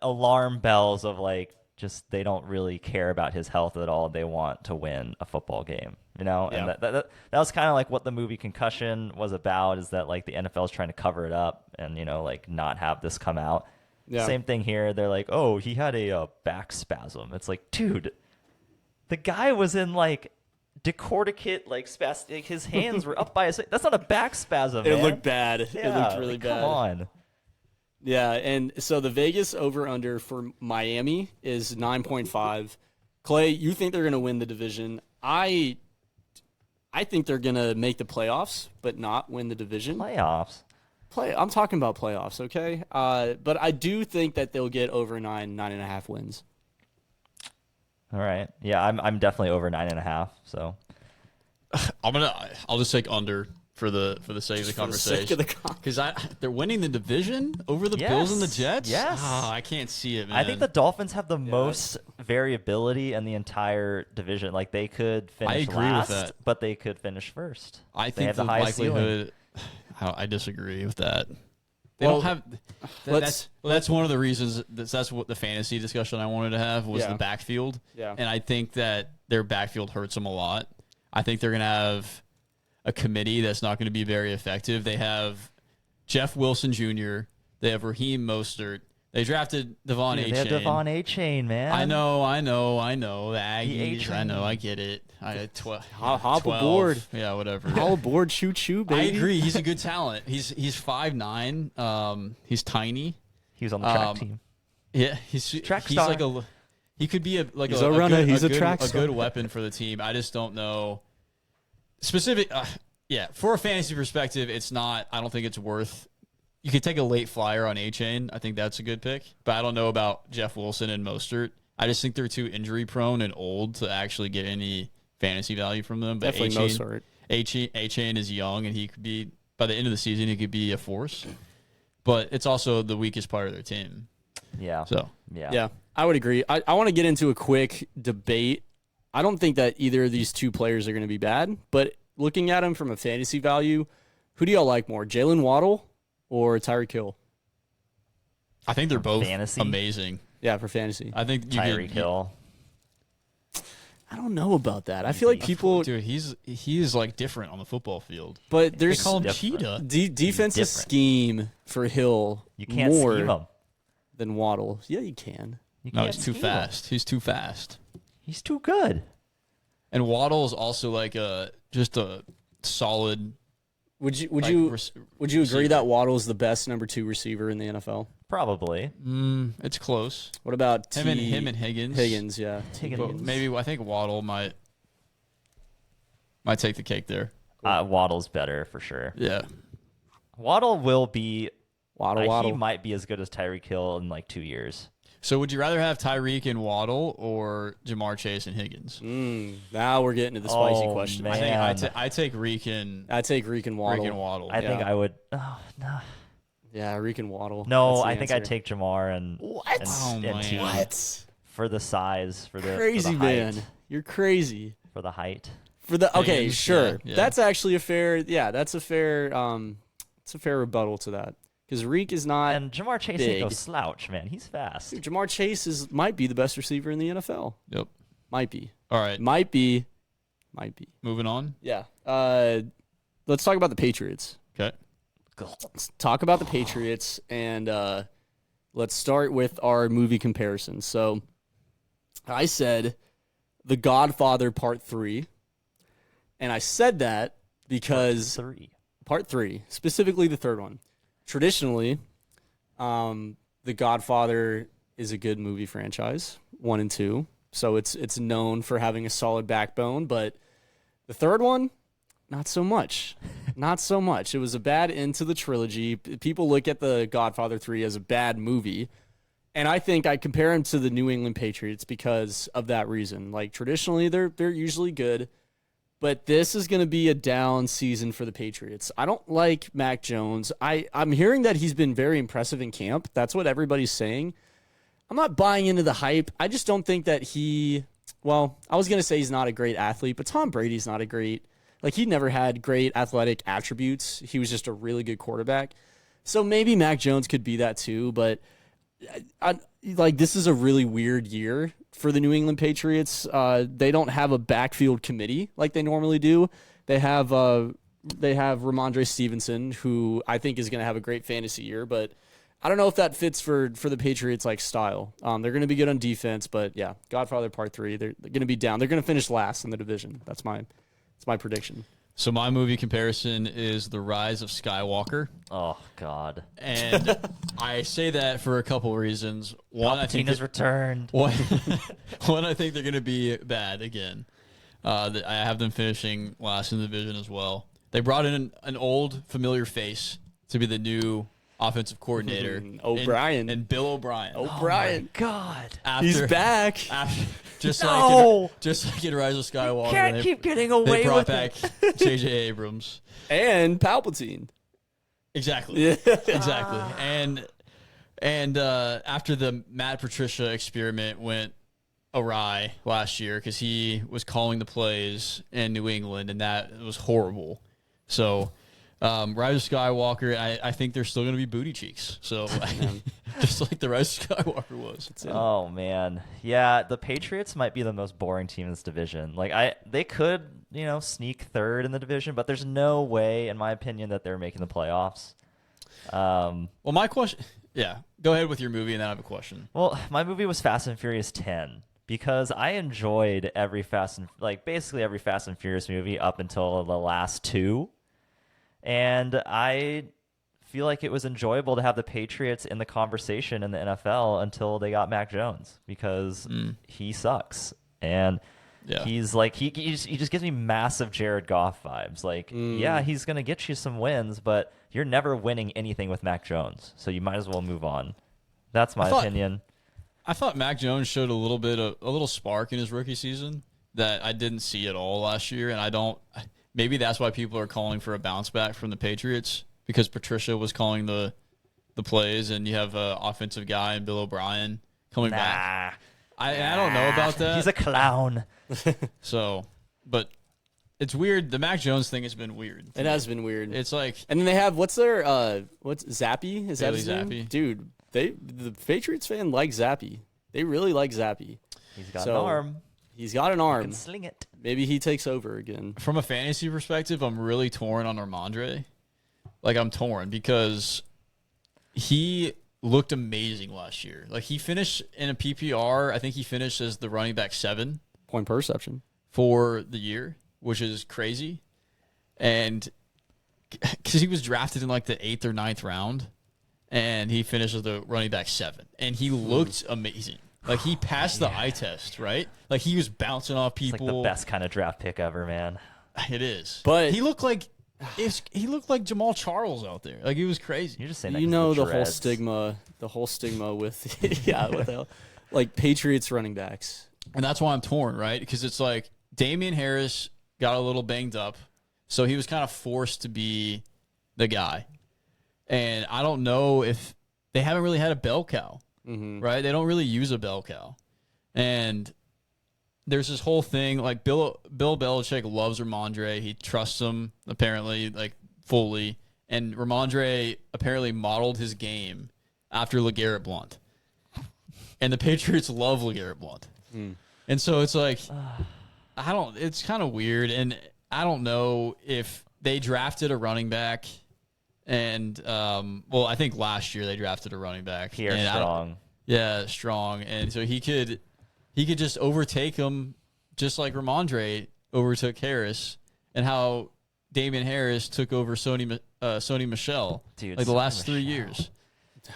alarm bells of, like, just they don't really care about his health at all. They want to win a football game, Yeah. And that was kind of like what the movie Concussion was about, is that, like, the NFL is trying to cover it up and, like, not have this come out. Yeah. Same thing here. They're like, oh, he had a back spasm. It's like, dude, the guy was in like decorticate, like his hands were up by his. That's not a back spasm. It man. looked bad. It Yeah, looked really like, bad. Come on. Yeah, and so the Vegas over-under for Miami is 9.5. Clay, you think they're going to win the division. I think they're going to make the playoffs, but not win the division. Playoffs. I'm talking about playoffs, okay? But I do think that they'll get over 9.5 wins. All right. Yeah, I'm definitely over 9.5. So I'll just take under for the sake of the conversation. Because they're winning the division over the Bills and the Jets? Yes. Oh, I can't see it, man. I think the Dolphins have the most variability in the entire division. Like they could finish last, with that. but they could finish first. I They think have the highest ceiling. likelihood. I disagree with that. They don't have. let's- That's one of the reasons. That's what the fantasy discussion I wanted to have was Yeah. the backfield. Yeah. And I think that their backfield hurts them a lot. I think they're going to have a committee that's not going to be very effective. They have Jeff Wilson Jr. They have Raheem Mostert. They drafted Devon Dude, A. they have Chain. Devon A. Chain, man. I know. The Aggies. A-Chain. I know. I get it. Hop 12. aboard. Yeah, whatever. All aboard, shoot, I baby. agree. He's a good talent. He's 5'9". He's tiny. He was on the track team. Yeah, he's star. like he could be He's a runner. He's a track a star. good weapon for the team. I just don't know specific. For a fantasy perspective, it's not. I don't think it's worth. You could take a late flyer on A-Chain. I think that's a good pick. But I don't know about Jeff Wilson and Mostert. I just think they're too injury prone and old to actually get any fantasy value from them. But Definitely Mostert. A-Chain is young, and he could be by the end of the season. He could be a force. But it's also the weakest part of their team. Yeah. So Yeah, I would agree. I want to get into a quick debate. I don't think that either of these two players are going to be bad, but looking at them from a fantasy value, who do y'all like more, Jalen Waddle or Tyreek Hill? I think they're both fantasy? amazing. Yeah, for fantasy. I think Tyreek Hill. I don't know about that. I feel like people, dude, he's like different on the football field. but They there's call him different. Cheetah. defensive different. scheme for Hill You can't more scheme him. than Waddle. Yeah, you can. You No, can't he's too scheme him. fast. He's too fast. He's too good. And Waddle is also like just a solid. Would you receiver. agree that Waddle is the best number 2 receiver in the NFL? Probably. It's close. What about Him and Higgins. Higgins, yeah. But maybe I think Waddle might take the cake there. Waddle's better for sure. Yeah. Waddle will be. Waddle. He might be as good as Tyreek Hill in like 2 years. So would you rather have Tyreek and Waddle or Jamar Chase and Higgins? Now we're getting to the spicy Oh, questions. man. I think I take Reek and I take Reek and Waddle. I think I would. Oh, no. Yeah, Reek and Waddle. No, That's the I think I'd answer. take Jamar and What? and man. T What? for the size, for the Crazy for the man. height, You're crazy. for the height. For the okay, Higgins, sure. yeah. That's actually a fair. Yeah, that's a fair. It's a fair rebuttal to that because Reek is not. And Jamar Chase ain't no big. slouch, man. He's fast. Dude, Jamar Chase might be the best receiver in the NFL. Yep. Might be. All right. Might be. Moving on. Yeah. Let's talk about the Patriots. Okay. Let's talk about the Patriots and let's start with our movie comparison. So I said The Godfather Part 3. And I said that because Part 3, specifically the third one. Traditionally, The Godfather is a good movie franchise, 1 and 2. So it's known for having a solid backbone, but the third one, not so much. Not so much. It was a bad end to the trilogy. People look at The Godfather 3 as a bad movie. And I think I compare him to the New England Patriots because of that reason. Like traditionally they're usually good, but this is going to be a down season for the Patriots. I don't like Mac Jones. I'm hearing that he's been very impressive in camp. That's what everybody's saying. I'm not buying into the hype. I just don't think that I was going to say he's not a great athlete, but Tom Brady's not a great, he never had great athletic attributes. He was just a really good quarterback. So maybe Mac Jones could be that too, but this is a really weird year for the New England Patriots. They don't have a backfield committee like they normally do. They have Ramondre Stevenson, who I think is going to have a great fantasy year, but I don't know if that fits for the Patriots like style. They're going to be good on defense, but yeah, Godfather Part 3, they're going to be down. They're going to finish last in the division. That's my prediction. So my movie comparison is The Rise of Skywalker. Oh God. And I say that for a couple reasons. One, I think Palpatine has returned. One, I think they're going to be bad again. I have them finishing last in the division as well. They brought in an old familiar face to be the new offensive coordinator. O'Brien. And Bill O'Brien. O'Brien. God. He's back. Just No! like in Rise of Skywalker. Can't keep getting They away brought with back it. J.J. Abrams. And Palpatine. Exactly. Yeah. Exactly. And after the Matt Patricia experiment went awry last year because he was calling the plays in New England, and that was horrible. So, Rise of Skywalker, I think they're still going to be booty cheeks. So, just like the Rise of Skywalker was. Oh man, yeah. The Patriots might be the most boring team in this division. Like they could, sneak third in the division, but there's no way, in my opinion, that they're making the playoffs. Well, my question, yeah, go ahead with your movie, and then I have a question. Well, my movie was Fast and Furious 10 because I enjoyed basically every Fast and Furious movie up until the last two, and I feel like it was enjoyable to have the Patriots in the conversation in the NFL until they got Mac Jones because he sucks. And he's like, he just gives me massive Jared Goff vibes. Like, yeah, he's going to get you some wins, but you're never winning anything with Mac Jones. So you might as well move on. That's my opinion. I thought Mac Jones showed a little spark in his rookie season that I didn't see at all last year. And maybe that's why people are calling for a bounce back from the Patriots. Because Patricia was calling the plays, and you have an offensive guy and Bill O'Brien coming back. I don't know about that. He's a clown. So, but it's weird. The Mac Jones thing has been weird. It has been weird. It's like, and then they have what's Zappy? Is that Bailey his name? Zappi. Dude, the Patriots fan like Zappy. They really like Zappy. He's got an arm. He's got an arm. He can sling it. Maybe he takes over again. from a fantasy perspective, I'm really torn on Ramondre. Like, I'm torn because he looked amazing last year. Like, he finished in a PPR. I think he finished as the running back 7 Point per reception for the year, which is crazy. And because he was drafted in like the 8th or 9th round, and he finished as the running back 7, and he looked amazing. Like, he passed the eye test, right? Like, he was bouncing off people. It's like the best kind of draft pick ever, man. It is, but he looked like. He looked like Jamal Charles out there. Like, he was crazy. You're just saying that the whole stigma with like Patriots running backs. And that's why I'm torn, right? Because it's like Damian Harris got a little banged up, so he was kind of forced to be the guy. And I don't know if they haven't really had a bell cow, right? They don't really use a bell cow. And there's this whole thing, like Bill Belichick loves Ramondre. He trusts him, apparently, like, fully. And Ramondre apparently modeled his game after LeGarrette Blount. And the Patriots love LeGarrette Blount. And so it's like, it's kind of weird. And I don't know if they drafted a running back. And, I think last year they drafted a running back. Pierre Strong. Yeah, Strong. And so he could just overtake him, just like Ramondre overtook Harris, and how Damian Harris took over Sony Michel, Dude, like the last Sony 3 Michel. years.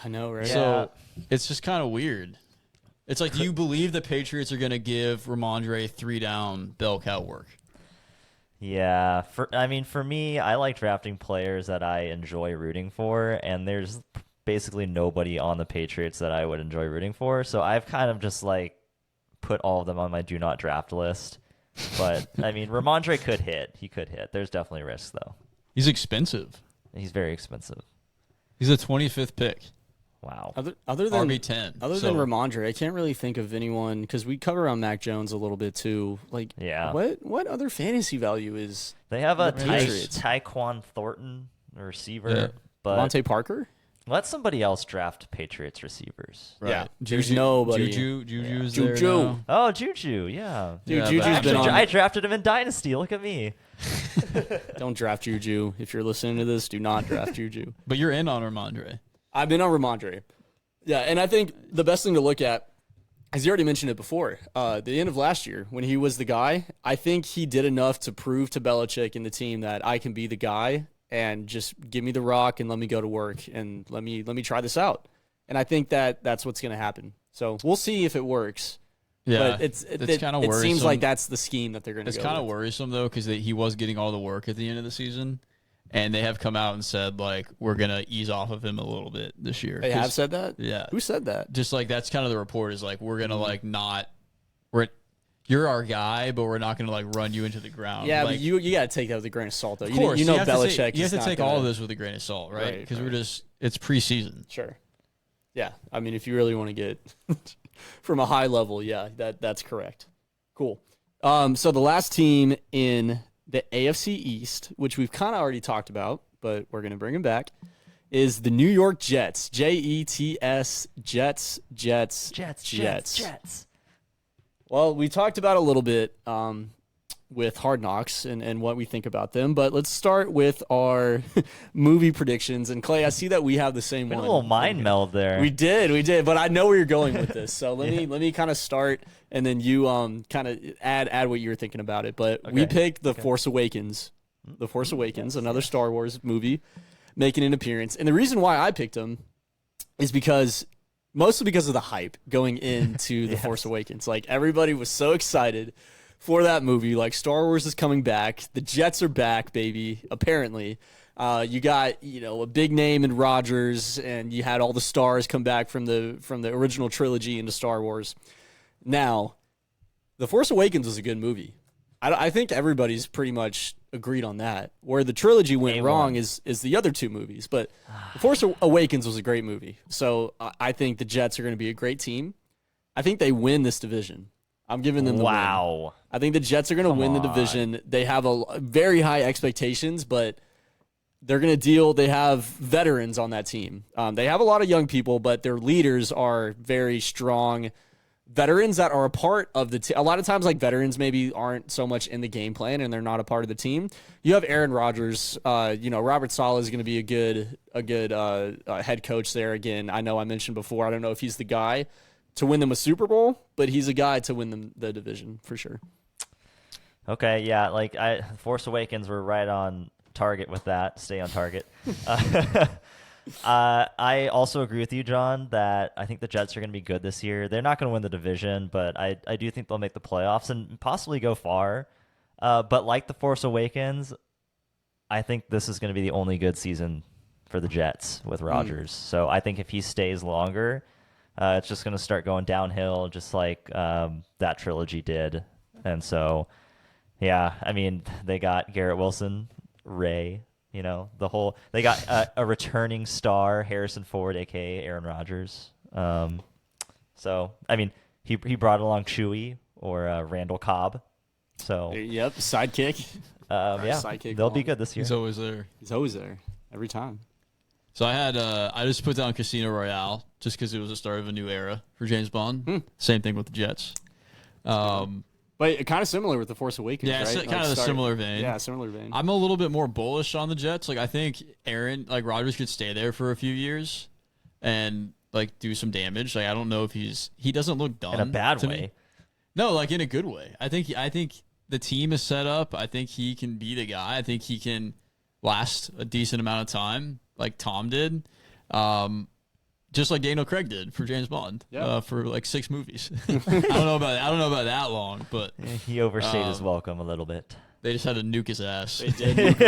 I know, right? Yeah. So it's just kind of weird. It's like, do you believe the Patriots are going to give Ramondre 3-down bell cow work? Yeah. For me, I like drafting players that I enjoy rooting for, and there's basically nobody on the Patriots that I would enjoy rooting for. So I've kind of just like put all of them on my do not draft list. But Ramondre could hit. He could hit. There's definitely risk though. He's expensive. He's very expensive. He's a 25th pick. Wow. Other than RB10. Than Ramondre, I can't really think of anyone, because we cover on Mac Jones a little bit too. Like, yeah. What other fantasy value is? They have a Patriots? Tyquan Thornton, a receiver, Yeah. but Devontae Parker? let somebody else draft Patriots receivers. Right. Yeah. There's nobody. Juju's Juju. there now. Oh, Juju, yeah. Dude, Yeah, Juju's but been on. I drafted him in Dynasty. Look at me. Don't draft Juju. If you're listening to this, do not draft Juju. But you're in on Ramondre. I've been on Ramondre. Yeah, and I think the best thing to look at, as you already mentioned it before, the end of last year when he was the guy, I think he did enough to prove to Belichick and the team that I can be the guy and just give me the rock and let me go to work and let me try this out. And I think that's what's going to happen. So we'll see if it works. Yeah, but it's kind of it worrisome. seems like that's the scheme that they're going to go It's kind of with. worrisome, though, because he was getting all the work at the end of the season. And they have come out and said, like, we're going to ease off of him a little bit this year. They have said that? Yeah. Who said that? Just, like, that's kind of the report is, like, we're going to, like, not – you're our guy, but we're not going to, like, run you into the ground. Yeah, like, but you got to take that with a grain of salt, though. Of course. You know have to Belichick take, you have is to take not all of gonna- this with a grain of salt, right? Right, Because right. it's preseason. Sure. Yeah. I mean, if you really want to get from a high level, yeah, that's correct. Cool. So the last team in the AFC East, which we've kind of already talked about, but we're going to bring them back, is the New York Jets. Jets, Jets. Well, we talked about a little bit with Hard Knocks and what we think about them, but let's start with our movie predictions. And Clay, I see that we have the same Been one. a little mind meld there. We did, but I know where you're going with this. So let me kind of start, and then you kind of add what you're thinking about it. But we picked The Force Awakens. The Force Awakens, another Star Wars movie, making an appearance. And the reason why I picked them is mostly because of the hype going into The Force Awakens. Like, everybody was so excited for that movie. Like, Star Wars is coming back. The Jets are back, baby, apparently. You got, a big name in Rogers, and you had all the stars come back from the original trilogy into Star Wars. Now, The Force Awakens was a good movie. I think everybody's pretty much agreed on that. Where the trilogy went wrong is the other two movies. But The Force Awakens was a great movie. So I think the Jets are going to be a great team. I think they win this division. I'm giving them the win. I think the Jets are going to win the division. They have a very high expectations, but they're going to deal. They have veterans on that team. They have a lot of young people, but their leaders are very strong veterans that are a part of the team. A lot of times, like, veterans maybe aren't so much in the game plan and they're not a part of the team. You have Aaron Rodgers. Robert Saleh is going to be a good head coach there. Again, I know I mentioned before, I don't know if he's the guy to win them a Super Bowl, but he's a guy to win them the division for sure. Okay, yeah, like Force Awakens were right on target with that. Stay on target. I also agree with you, John, that I think the Jets are going to be good this year. They're not going to win the division, but I do think they'll make the playoffs and possibly go far. But like The Force Awakens, I think this is going to be the only good season for the Jets with Rodgers. So I think if he stays longer, it's just going to start going downhill, just like that trilogy did. And so, yeah, I mean, they got Garrett Wilson, Ray. They got a returning star, Harrison Ford, a.k.a. Aaron Rodgers. So, I mean, he brought along Chewie or Randall Cobb. So, yep, sidekick. Sidekick they'll be good this year. He's always there. He's always there, every time. So I just put down Casino Royale just because it was the start of a new era for James Bond. Same thing with the Jets. But kind of similar with The Force Awakens, yeah, right? kind of a similar vein. Yeah, similar vein. I'm a little bit more bullish on the Jets. Like, I think Rodgers could stay there for a few years and, like, do some damage. Like, I don't know if he doesn't look done. In a bad way. Me. No, like, in a good way. I think the team is set up. I think he can be the guy. I think he can last a decent amount of time, like Tom did. Just like Daniel Craig did for James Bond, for like 6 movies. I don't know about that long, but he overstayed his welcome a little bit. They just had to nuke his ass. They did.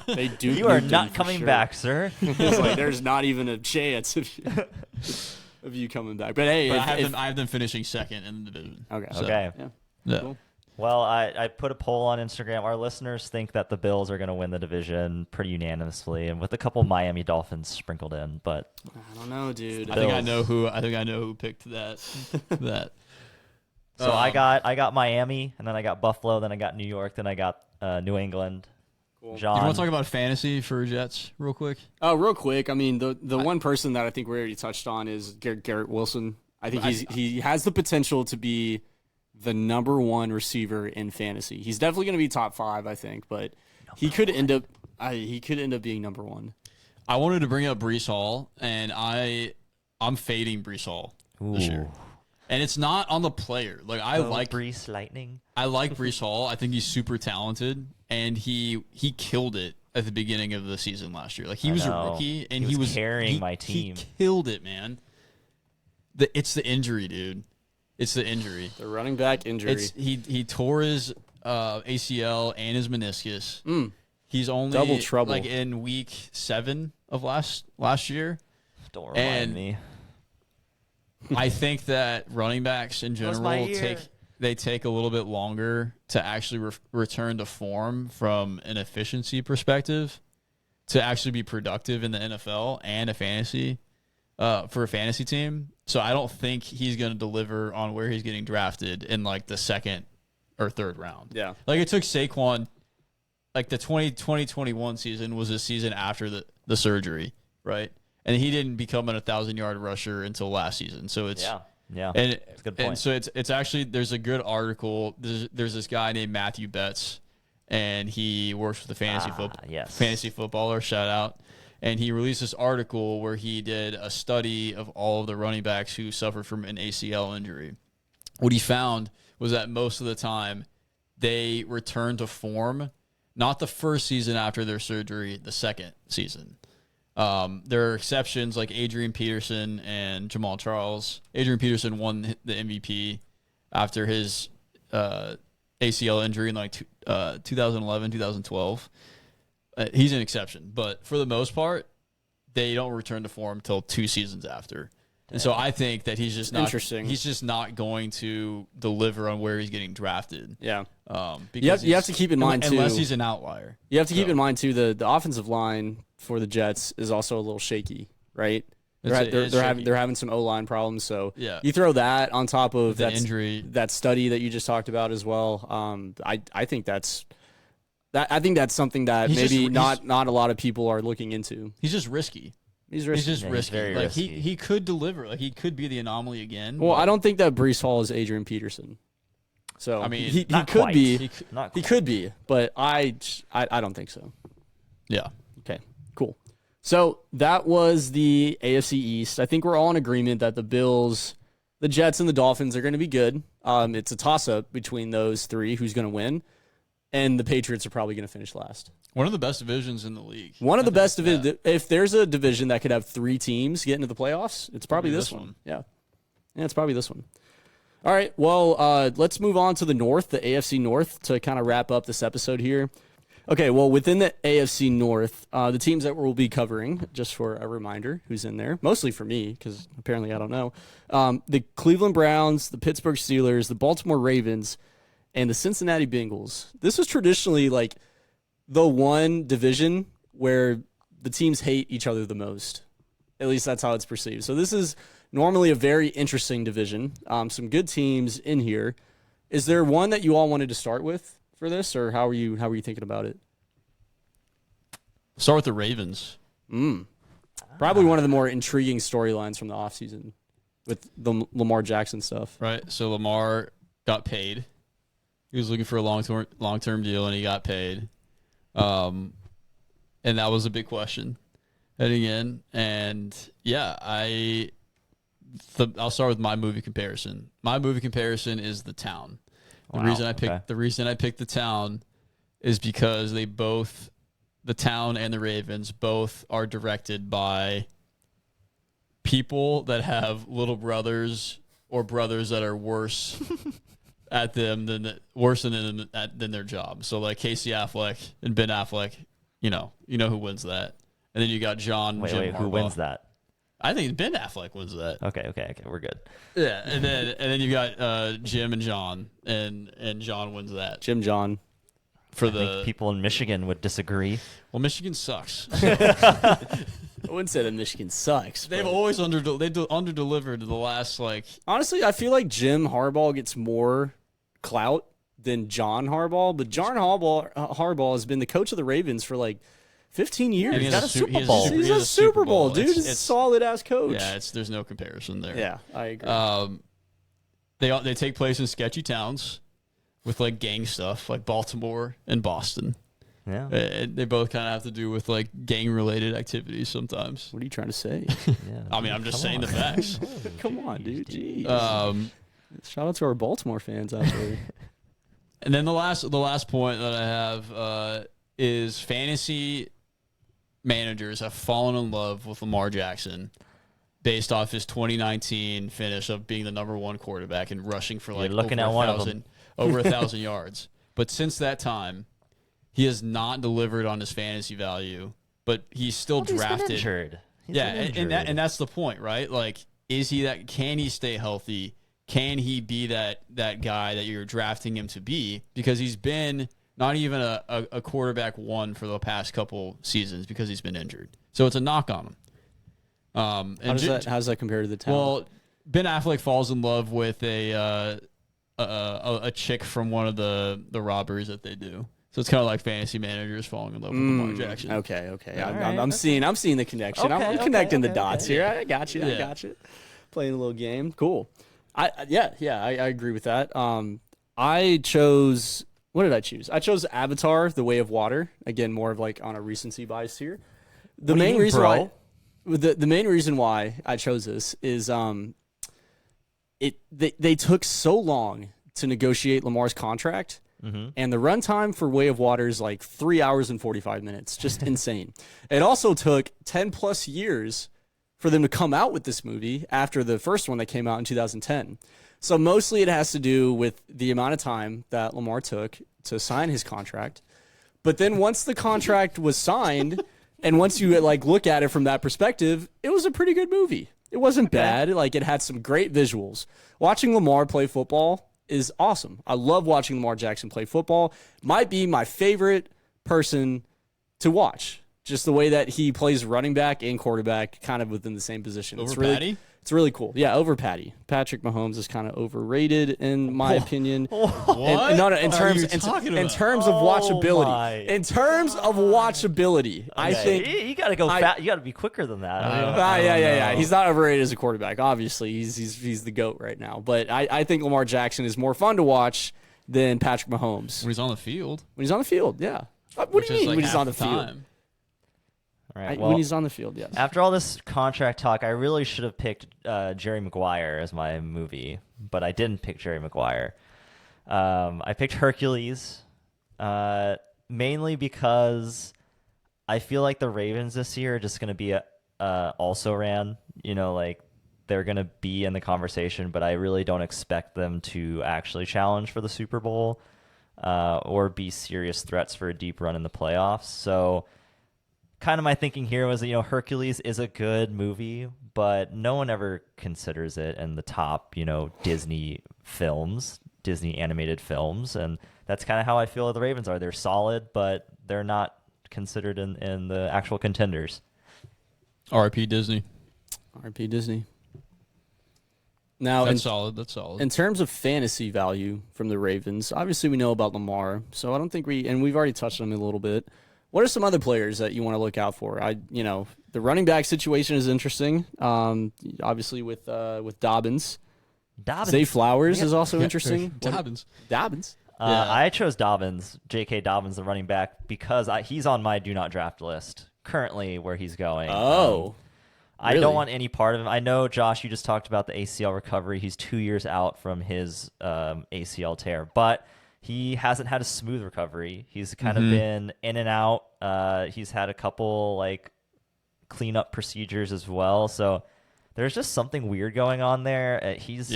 They do. You are not coming back, sir. It's like there's not even a chance of you coming back. But hey, I have them finishing second in the division. Okay. So, okay. Yeah. Cool. Well, I put a poll on Instagram. Our listeners think that the Bills are going to win the division pretty unanimously, and with a couple Miami Dolphins sprinkled in. But I don't know, dude. I think I know who picked that. So I got Miami, and then I got Buffalo, then I got New York, then I got New England. Cool. John, you want to talk about fantasy for Jets real quick? Oh, real quick. I mean, the one person that I think we already touched on is Garrett Wilson. I think he has the potential to be the number 1 receiver in fantasy. He's definitely going to be top 5, I think, but he could end up being number 1. I wanted to bring up Breece Hall, and I'm fading Breece Hall this year. And it's not on the player. Like I like Breece Lightning. I like Breece Hall. I think he's super talented, and he killed it at the beginning of the season last year. Like he was a rookie, and he was carrying my team. He killed it, man. It's the injury, dude. It's the injury. The running back injury. He tore his ACL and his meniscus. He's only double trouble. Like in week 7 of last year. Don't remind me. I think that running backs in general take a little bit longer to actually return to form from an efficiency perspective to actually be productive in the NFL and for a fantasy team. So I don't think he's going to deliver on where he's getting drafted in like the 2nd or 3rd round. Yeah. Like it took Saquon, like the 2021 season was a season after the surgery, right? And he didn't become an 1,000-yard rusher until last season. So it's yeah. and That's a good point. And so it's actually there's a good article. There's this guy named Matthew Betts, and he works with the fantasy footballer. Shout out. And he released this article where he did a study of all of the running backs who suffered from an ACL injury. What he found was that most of the time they returned to form, not the first season after their surgery, the 2nd season. There are exceptions like Adrian Peterson and Jamal Charles. Adrian Peterson won the MVP after his ACL injury in like 2011, 2012. He's an exception, but for the most part, they don't return to form until 2 seasons after. And so I think that he's just not interesting. He's just not going to deliver on where he's getting drafted. Yeah. Because you have to keep in mind, too. Unless he's an outlier. You have to keep in mind, too, the offensive line for the Jets is also a little shaky, right? They're having some O-line problems, so you throw that on top of the injury, that study that you just talked about as well. I think that's something that not a lot of people are looking into. He's just risky. He's risky. He's just risky. Very like risky. he could deliver. Like he could be the anomaly again. Well, I don't think that Breece Hall is Adrian Peterson. So I mean, he not could quite. be. Not He quite. could be, but I don't think so. Yeah. Okay, cool. So that was the AFC East. I think we're all in agreement that the Bills, the Jets, and the Dolphins are going to be good. It's a toss-up between those three, who's going to win, and the Patriots are probably going to finish last. One of the best divisions in the league. One of the best divisions. If there's a division that could have 3 teams get into the playoffs, it's probably this one. Yeah, it's probably this one. All right, well, let's move on to the North, the AFC North, to kind of wrap up this episode here. Okay, well, within the AFC North, the teams that we'll be covering, just for a reminder who's in there, mostly for me, because apparently I don't know, the Cleveland Browns, the Pittsburgh Steelers, the Baltimore Ravens, and the Cincinnati Bengals. This was traditionally like the one division where the teams hate each other the most. At least that's how it's perceived. So this is normally a very interesting division. Some good teams in here. Is there one that you all wanted to start with for this, or how are you thinking about it? Start with the Ravens. Probably one of the more intriguing storylines from the offseason with the Lamar Jackson stuff. Right. So Lamar got paid. He was looking for a long-term deal, and he got paid. And that was a big question heading in. And yeah, I'll start with my movie comparison. My movie comparison is The Town. The reason I picked The Town is because The Town and the Ravens both are directed by people that have little brothers or brothers that are worse at them than their job. So like Casey Affleck and Ben Affleck, you know who wins that. And then you got Jim Wait, Harbaugh. who wins that? I think Ben Affleck wins that. Okay, we're good. Yeah, and then you got Jim and John, and John wins that. John. I think people in Michigan would disagree. Well, Michigan sucks. I wouldn't say that Michigan sucks. They've always under-delivered the last Honestly, I feel like Jim Harbaugh gets more clout than John Harbaugh, but John Harbaugh has been the coach of the Ravens for 15 years. He's got a Super Bowl. He's a Super Bowl, dude. He's a solid-ass coach. Yeah, there's no comparison there. Yeah, I agree. They take place in sketchy towns with gang stuff, like Baltimore and Boston. Yeah. They both kind of have to do with like gang-related activities sometimes. What are you trying to say? Yeah. I mean, I'm just Come saying the on. facts. Come on, dude. Jeez. Shout out to our Baltimore fans out there. And then the last point that I have is fantasy managers have fallen in love with Lamar Jackson based off his 2019 finish of being the number 1 quarterback and rushing for like looking at one of them. over 1,000 yards. But since that time, he has not delivered on his fantasy value. But he's still drafted. He's been injured. And that's the point, right? Like, is he that? Can he stay healthy? Can he be that guy that you're drafting him to be? Because he's been not even a quarterback 1 for the past couple seasons because he's been injured. So it's a knock on him. How does that compare to the talent? Well, Ben Affleck falls in love with a chick from one of the robberies that they do. So it's kind of like fantasy managers falling in love with Lamar Jackson. Okay. All I'm seeing the connection. I'm connecting the dots here. I got you. Yeah. I got you. Playing a little game. Cool. I agree with that. I chose. What did I choose? I chose Avatar: The Way of Water. Again, more of like on a recency bias here. The main reason why I chose this is they took so long to negotiate Lamar's contract, and the runtime for Way of Water is like 3 hours and 45 minutes. Just insane. It also took 10 plus years for them to come out with this movie after the first one that came out in 2010. So mostly it has to do with the amount of time that Lamar took to sign his contract. But then once the contract was signed, and once you like look at it from that perspective, it was a pretty good movie. It wasn't bad. Like, it had some great visuals. Watching Lamar play football is awesome. I love watching Lamar Jackson play football. Might be my favorite person to watch. Just the way that he plays running back and quarterback kind of within the same position. Over Patty? It's really cool. Yeah, over Patty. Patrick Mahomes is kind of overrated in my opinion. What? In terms of watchability. In terms of watchability, I think you got to go fat. You got to be quicker than that. Yeah. He's not overrated as a quarterback. Obviously, he's the GOAT right now. But I think Lamar Jackson is more fun to watch than Patrick Mahomes When he's on the field. Yeah. What do you mean like when he's on the half field? time. All right, When he's on the field, yes. After all this contract talk, I really should have picked Jerry Maguire as my movie, but I didn't pick Jerry Maguire. I picked Hercules, mainly because I feel like the Ravens this year are just going to be also ran. Like, they're going to be in the conversation, but I really don't expect them to actually challenge for the Super Bowl or be serious threats for a deep run in the playoffs. So kind of my thinking here was that, Hercules is a good movie, but no one ever considers it in the top, Disney animated films. And that's kind of how I feel the Ravens are. They're solid, but they're not considered in the actual contenders. R.I.P. Disney. R.I.P. Disney. Now, That's solid. In terms of fantasy value from the Ravens, obviously we know about Lamar, so I don't think we've already touched on him a little bit. What are some other players that you want to look out for? The running back situation is interesting. Obviously with Dobbins. Zay Flowers is also interesting. Dobbins. I chose Dobbins, J.K. Dobbins, the running back, because he's on my do not draft list currently where he's going. Oh. I don't want any part of him. I know, Josh, you just talked about the ACL recovery. He's 2 years out from his ACL tear, but he hasn't had a smooth recovery. He's kind of been in and out. He's had a couple cleanup procedures as well. So there's just something weird going on there. He's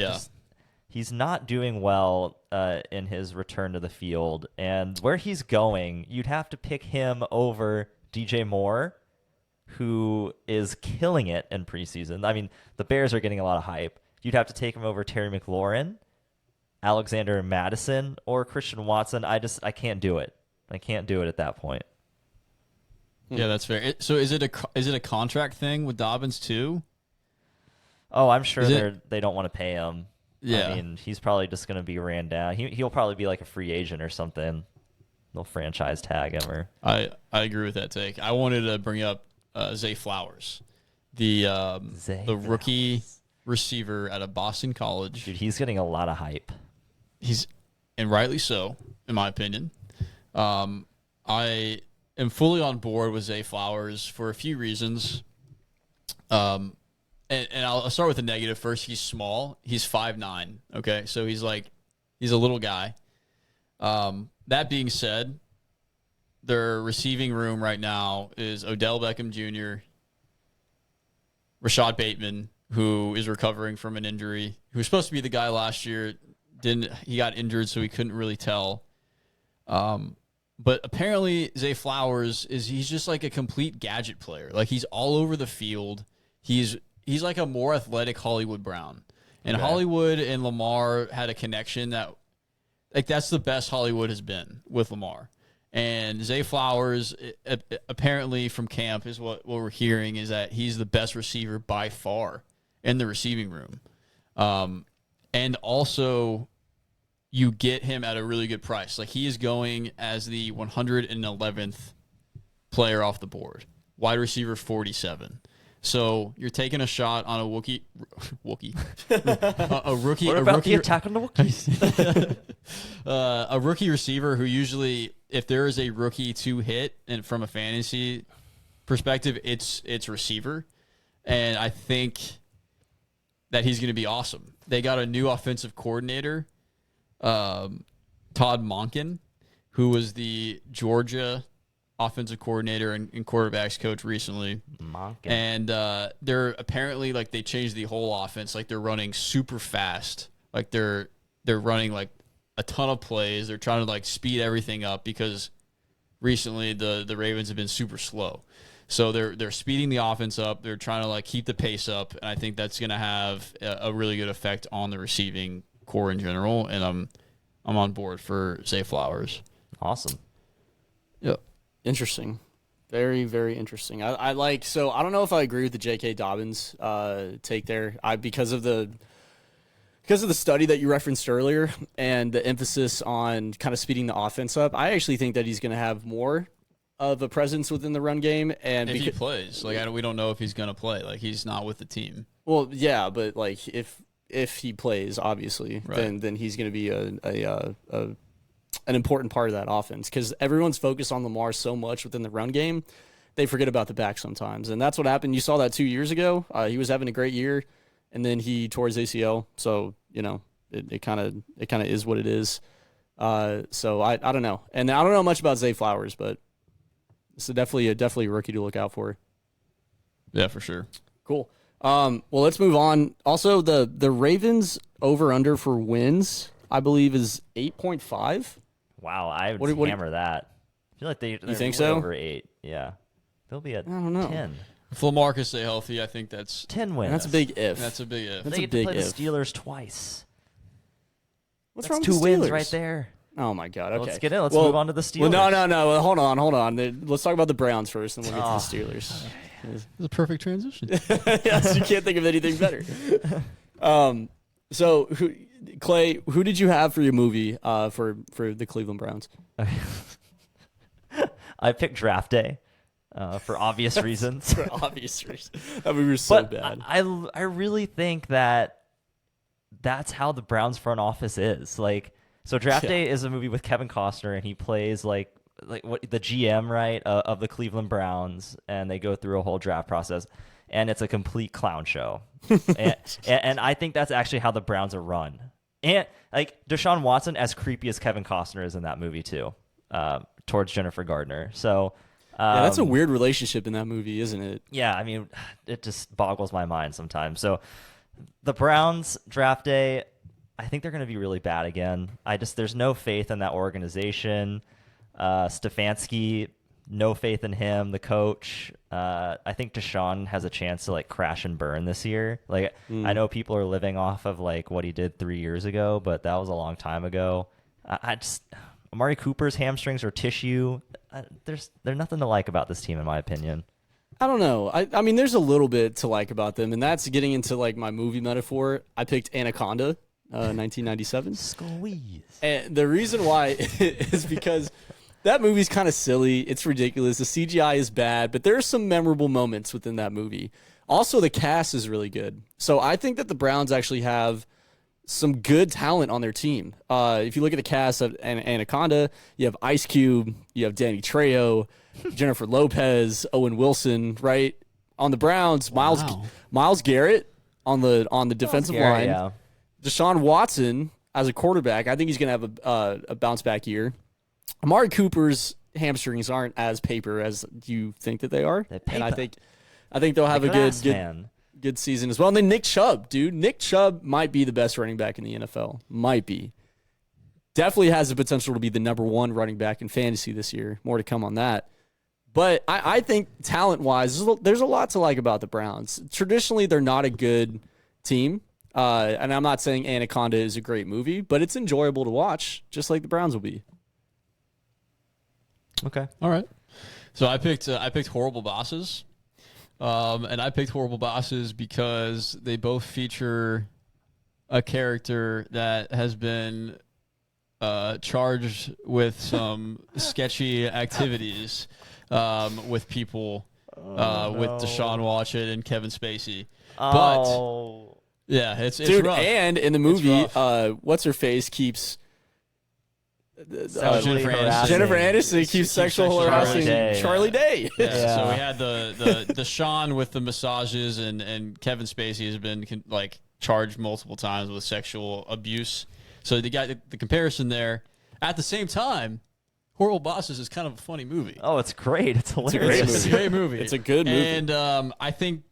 not doing well in his return to the field. And where he's going, you'd have to pick him over DJ Moore, who is killing it in preseason. I mean, the Bears are getting a lot of hype. You'd have to take him over Terry McLaurin, Alexander Madison, or Christian Watson. I can't do it. I can't do it at that point. Yeah, that's fair. So is it a contract thing with Dobbins too? Oh, I'm sure they don't want to pay him. Yeah. I mean, he's probably just going to be ran down. He'll probably be like a free agent or something. They'll franchise tag him. I agree with that take. I wanted to bring up Zay Flowers, the rookie receiver out of Boston College. Dude, he's getting a lot of hype. And rightly so, in my opinion. I am fully on board with Zay Flowers for a few reasons. And I'll start with the negative first. He's small. He's 5'9". Okay, so he's a little guy. That being said, their receiving room right now is Odell Beckham Jr., Rashad Bateman, who is recovering from an injury, who was supposed to be the guy last year. He got injured, so he couldn't really tell. But apparently Zay Flowers he's just like a complete gadget player. Like, he's all over the field. He's like a more athletic Hollywood Brown. And Hollywood and Lamar had a connection that's the best Hollywood has been with Lamar. And Zay Flowers, apparently from camp, is what we're hearing, is that he's the best receiver by far in the receiving room. And also, you get him at a really good price. Like, he is going as the 111th player off the board, wide receiver 47. So you're taking a shot on a Wookiee, a rookie. What about the attack on the Wookiees? A rookie receiver who usually, if there is a rookie to hit, and from a fantasy perspective, it's receiver, and I think that he's going to be awesome. They got a new offensive coordinator, Todd Monken, who was the Georgia offensive coordinator and quarterbacks coach recently. Monken. And they're apparently, like, they changed the whole offense. Like, they're running super fast. Like, they're running like a ton of plays. They're trying to like speed everything up because recently the Ravens have been super slow. So they're speeding the offense up. They're trying to like keep the pace up, and I think that's going to have a really good effect on the receiving core in general. And I'm on board for Zay Flowers. Awesome. Yep. Interesting. Very, very interesting. I like, so I don't know if I agree with the J.K. Dobbins take there. Because of the study that you referenced earlier and the emphasis on kind of speeding the offense up, I actually think that he's going to have more of a presence within the run game. And if he plays, like, we don't know if he's going to play. Like, he's not with the team. Well, yeah, but like if he plays, obviously, right, then he's going to be an important part of that offense, because everyone's focused on Lamar so much within the run game, they forget about the back sometimes. And that's what happened. You saw that 2 years ago. He was having a great year, and then he tore his ACL. So, you know, it kind of is what it is. So I don't know. And I don't know much about Zay Flowers, but it's definitely a rookie to look out for. Yeah, for sure. Cool. Well, let's move on. Also, the Ravens over-under for wins, I believe, is 8.5. Wow, I would hammer that. I feel like they're think so? over 8. Yeah. They'll be at I don't know. 10. If Lamar can stay healthy, I think that's 10 wins. That's a big if. That's a big if. They get to play the Steelers twice. What's that's wrong with 2 the wins Steelers? right there. Oh, my God. Okay. Let's get in. Let's move on to the Steelers. Well, no. Well, hold on. Let's talk about the Browns first, and we'll get to the Steelers. It's a perfect transition. Yes, you can't think of anything better. So, Clay, who did you have for your movie for the Cleveland Browns? I picked Draft Day for obvious reasons. For obvious reasons. That movie was so bad. I really think that that's how the Browns front office is. Like, so Draft Day is a movie with Kevin Costner, and he plays like what the GM, right, of the Cleveland Browns, and they go through a whole draft process, and it's a complete clown show. and I think that's actually how the Browns are run. And like Deshaun Watson, as creepy as Kevin Costner is in that movie too, towards Jennifer Gardner. So yeah, that's a weird relationship in that movie, isn't it? Yeah, I mean, it just boggles my mind sometimes. So the Browns Draft Day, I think they're going to be really bad again. There's no faith in that organization. Stefanski, no faith in him, the coach. I think Deshaun has a chance to like crash and burn this year. Like, I know people are living off of like what he did 3 years ago, but that was a long time ago. Amari Cooper's hamstrings are tissue. There's nothing to like about this team, in my opinion. I don't know. I mean, there's a little bit to like about them, and that's getting into like my movie metaphor. I picked Anaconda, 1997. Squeeze. And the reason why is because that movie's kind of silly. It's ridiculous. The CGI is bad, but there are some memorable moments within that movie. Also, the cast is really good. So I think that the Browns actually have some good talent on their team. If you look at the cast of Anaconda, you have Ice Cube, you have Danny Trejo, Jennifer Lopez, Owen Wilson, right? On the Browns, Myles Garrett on the defensive line. Yeah. Deshaun Watson as a quarterback, I think he's going to have a bounce back year. Amari Cooper's hamstrings aren't as paper as you think that they are, and I think they'll have a good season as well. And then Nick Chubb, dude. Nick Chubb might be the best running back in the NFL. Might be. Definitely has the potential to be the number 1 running back in fantasy this year. More to come on that. But I think talent-wise, there's a lot to like about the Browns. Traditionally, they're not a good team. And I'm not saying Anaconda is a great movie, but it's enjoyable to watch, just like the Browns will be. Okay. All right. So I picked Horrible Bosses. And I picked Horrible Bosses because they both feature a character that has been charged with some sketchy activities with people, with Deshaun Watson and Kevin Spacey. But yeah, it's rough. And in the movie, what's her face keeps Jennifer Aniston keeps sexual harassing Charlie Day. Yeah. So we had the Sean with the massages, and Kevin Spacey has been charged multiple times with sexual abuse. So they got the comparison there. At the same time, Horrible Bosses is kind of a funny movie. Oh, it's great. It's hilarious. It's a great movie. It's a good movie. And I think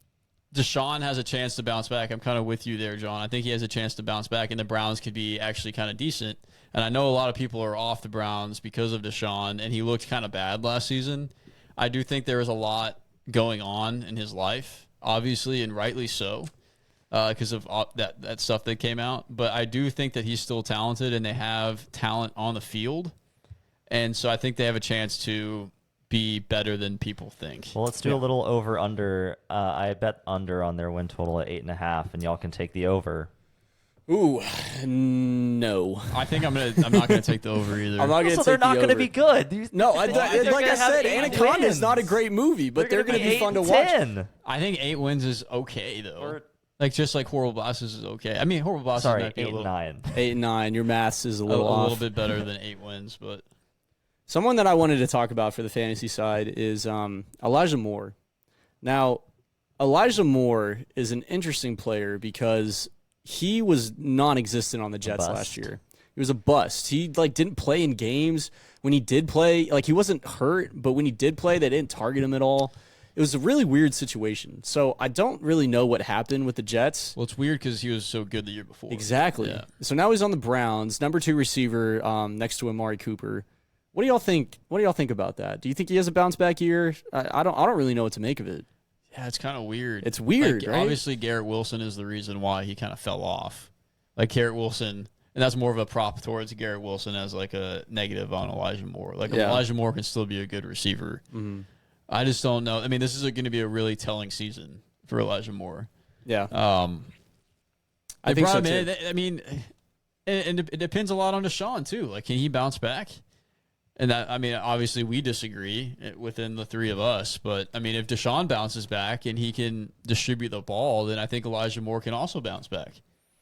Deshaun has a chance to bounce back. I'm kind of with you there, John. I think he has a chance to bounce back, and the Browns could be actually kind of decent. And I know a lot of people are off the Browns because of Deshaun, and he looked kind of bad last season. I do think there was a lot going on in his life, obviously, and rightly so, because of that stuff that came out. But I do think that he's still talented, and they have talent on the field. And so I think they have a chance to be better than people think. Well, let's do a little over-under. I bet under on their win total at 8.5, and y'all can take the over. Ooh, no. I think I'm not gonna take the over either. I'm not gonna So take they're not going to be good. like I said, Anaconda is not a great movie, but they're going to be fun to watch. I think 8 wins is okay though. Just like Horrible Bosses is okay. I mean, Horrible Bosses might be 8 and 9. 8 and 9. Your maths is a a little little bit better than 8 wins, but someone that I wanted to talk about for the fantasy side is Elijah Moore. Now, Elijah Moore is an interesting player because he was non-existent on the Jets last year. He was a bust. He didn't play in games. When he did play, he wasn't hurt, but when he did play, they didn't target him at all. It was a really weird situation. So I don't really know what happened with the Jets. Well, it's weird because he was so good the year before. Exactly. Yeah. So now he's on the Browns, number 2 receiver, next to Amari Cooper. What do y'all think? What do y'all think about that? Do you think he has a bounce back year? I don't really know what to make of it. Yeah, it's kind of weird. It's weird, right? Obviously, Garrett Wilson is the reason why he kind of fell off. Garrett Wilson, and that's more of a prop towards Garrett Wilson as a negative on Elijah Moore. Elijah Moore can still be a good receiver. Mm-hmm. I just don't know. I mean, this is going to be a really telling season for Elijah Moore. Yeah. I think so too. I mean, and it depends a lot on Deshaun too. Can he bounce back? And that, I mean, obviously we disagree within the 3 of us, but I mean, if Deshaun bounces back and he can distribute the ball, then I think Elijah Moore can also bounce back,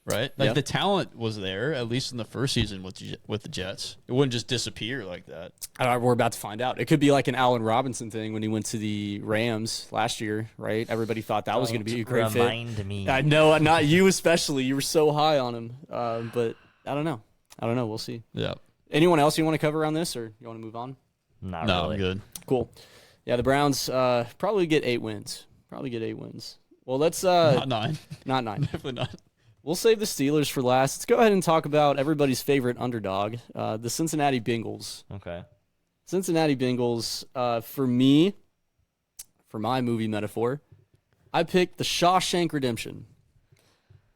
right? The talent was there, at least in the first season with the Jets. It wouldn't just disappear like that. We're about to find out. It could be like an Allen Robinson thing when he went to the Rams last year, right? Everybody thought that was going to be a great fit. Remind me. I know, not you especially. You were so high on him, but I don't know. We'll see. Yeah. Anyone else you want to cover on this, or you want to move on? Not no, really. I'm good. Cool. Yeah, the Browns probably get 8 wins. Well, let's not 9. Not 9. Definitely not. We'll save the Steelers for last. Let's go ahead and talk about everybody's favorite underdog, the Cincinnati Bengals. Okay. Cincinnati Bengals, for me, for my movie metaphor, I picked The Shawshank Redemption.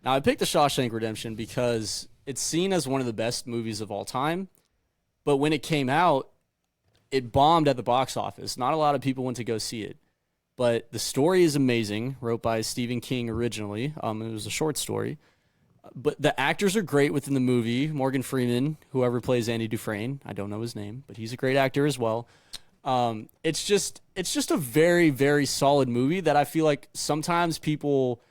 Now, I picked The Shawshank Redemption because it's seen as one of the best movies of all time. But when it came out, it bombed at the box office. Not a lot of people went to go see it. But the story is amazing, wrote by Stephen King originally. It was a short story. But the actors are great within the movie. Morgan Freeman, whoever plays Andy Dufresne, I don't know his name, but he's a great actor as well. It's just a very, very solid movie that I feel like sometimes people...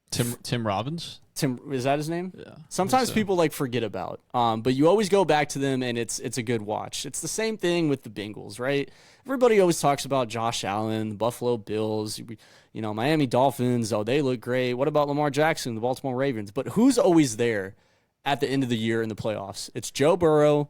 Tim Robbins? Tim, is that his name? Yeah. Sometimes So. people like forget about, but you always go back to them, and it's a good watch. It's the same thing with the Bengals, right? Everybody always talks about Josh Allen, the Buffalo Bills, Miami Dolphins. Oh, they look great. What about Lamar Jackson, the Baltimore Ravens? But who's always there at the end of the year in the playoffs? It's Joe Burrow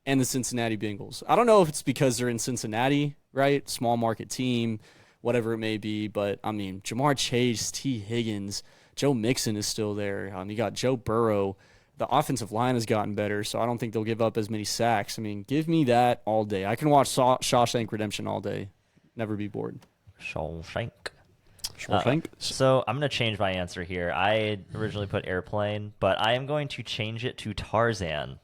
and the Cincinnati Bengals. I don't know if it's because they're in Cincinnati, right? Small market team, whatever it may be. But I mean, Jamar Chase, T. Higgins. Joe Mixon is still there. You got Joe Burrow. The offensive line has gotten better, so I don't think they'll give up as many sacks. I mean, give me that all day. I can watch Shawshank Redemption all day. Never be bored. Shawshank. So I'm going to change my answer here. I originally put airplane, but I am going to change it to Tarzan.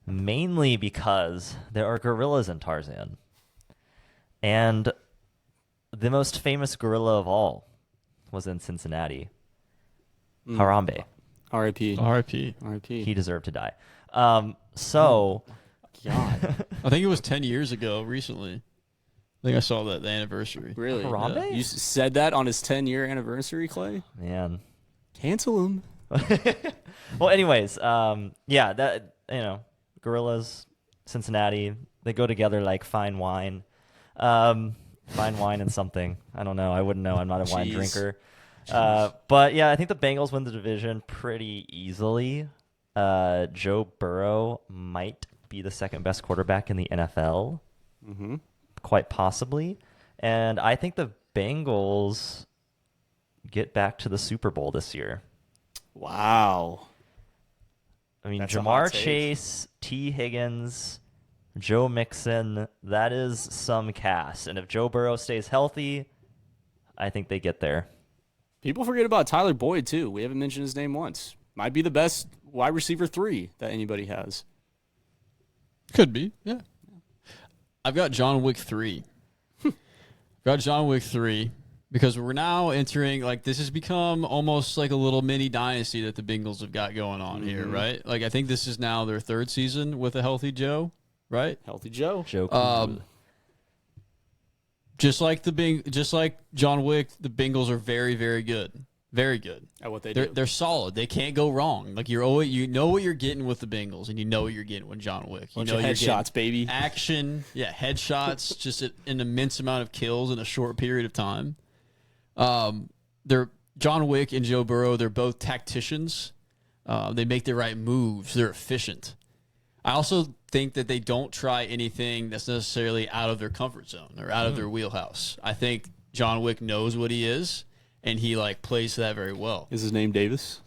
Mainly because there are gorillas in Tarzan. And the most famous gorilla of all was in Cincinnati. Harambe. R.I.P. R.I.P. R.I.P. He deserved to die. God. I think it was 10 years ago recently. I think I saw the anniversary. Really? Harambe? You said that on his 10-year anniversary, Clay? Man. Cancel him. Well, anyways, gorillas, Cincinnati, they go together like fine wine. Fine wine and something. I don't know. I wouldn't know. I'm not a wine drinker. But yeah, I think the Bengals win the division pretty easily. Joe Burrow might be the second best quarterback in the NFL. Mm-hmm. Quite possibly. And I think the Bengals get back to the Super Bowl this year. Wow. I mean, That's a hot Jamar take. Chase, T. Higgins, Joe Mixon, that is some cast. And if Joe Burrow stays healthy, I think they get there. People forget about Tyler Boyd, too. We haven't mentioned his name once. Might be the best wide receiver 3 that anybody has. Could be, yeah. I've got John Wick 3. Got John Wick 3 because we're now entering, this has become almost like a little mini dynasty that the Bengals have got going on here, right? I think this is now their 3rd season with a healthy Joe, right? Healthy Joe. Joe Cool. Just like John Wick, the Bengals are very, very good. Very good. At what they do. They're solid. They can't go wrong. You know what you're getting with the Bengals, and you know what you're getting with John Wick. You Bunch know of you're headshots, getting baby. action, headshots, just an immense amount of kills in a short period of time. They're John Wick and Joe Burrow. They're both tacticians. They make the right moves. They're efficient. I also think that they don't try anything that's necessarily out of their comfort zone or out of their wheelhouse. I think John Wick knows what he is, and he plays to that very well. Is his name Davis?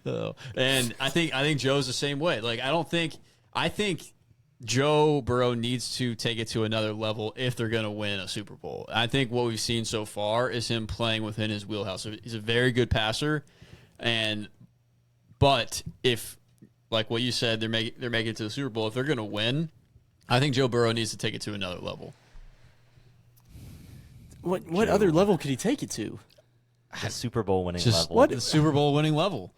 And I think Joe's the same way. I think Joe Burrow needs to take it to another level if they're going to win a Super Bowl. I think what we've seen so far is him playing within his wheelhouse. He's a very good passer, but if, like what you said, they're making it to the Super Bowl, if they're going to win, I think Joe Burrow needs to take it to another level. What other level could he take it to? The Super Bowl winning Just level. the Super Bowl winning level.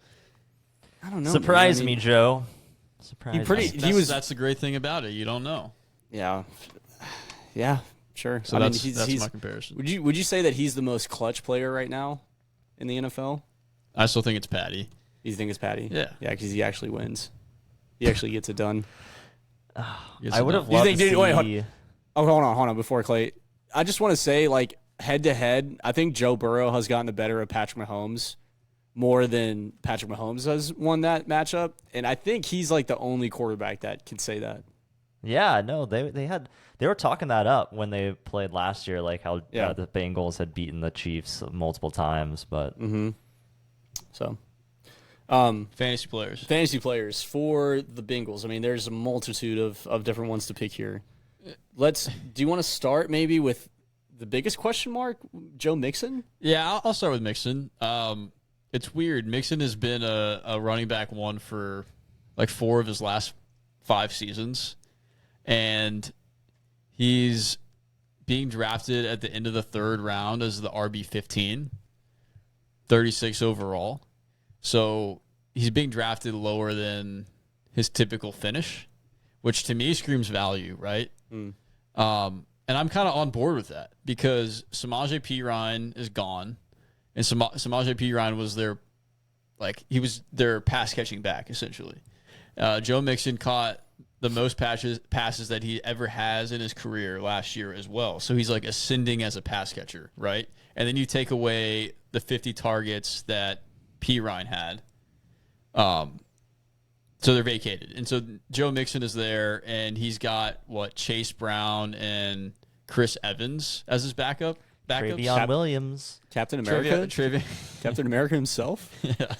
I don't know. Surprise man. I mean, me, Joe. Surprise me. That's the great thing about it. You don't know. Yeah, sure. So that's my comparison. Would you say that he's the most clutch player right now in the NFL? I still think it's Patty. You think it's Patty? Yeah. Yeah, because he actually wins. He actually gets it done. I would have You loved think- to dude, wait, see. Oh, hold on. Before Clay, I just want to say, head to head, I think Joe Burrow has gotten the better of Patrick Mahomes more than Patrick Mahomes has won that matchup, and I think he's the only quarterback that can say that. Yeah, no, they were talking that up when they played last year, how Yeah. the Bengals had beaten the Chiefs multiple times, but So, Fantasy players. for the Bengals. I mean, there's a multitude of different ones to pick here. Do you want to start maybe with the biggest question mark, Joe Mixon? Yeah, I'll start with Mixon. It's weird. Mixon has been a running back one for 4 of his last 5 seasons, and he's being drafted at the end of the 3rd round as the RB15, 36 overall. So he's being drafted lower than his typical finish, which to me screams value, right? And And I'm kind of on board with that because Samaje Perine is gone. And Samaje Perine was he was their pass catching back, essentially. Joe Mixon caught the most passes that he ever has in his career last year as well. So he's like ascending as a pass catcher, right? And then you take away the 50 targets that Perine had. So they're vacated. And so Joe Mixon is there, and he's got, Chase Brown and Chris Evans as his backups. Travion Williams. Captain America? Captain America himself? Yeah,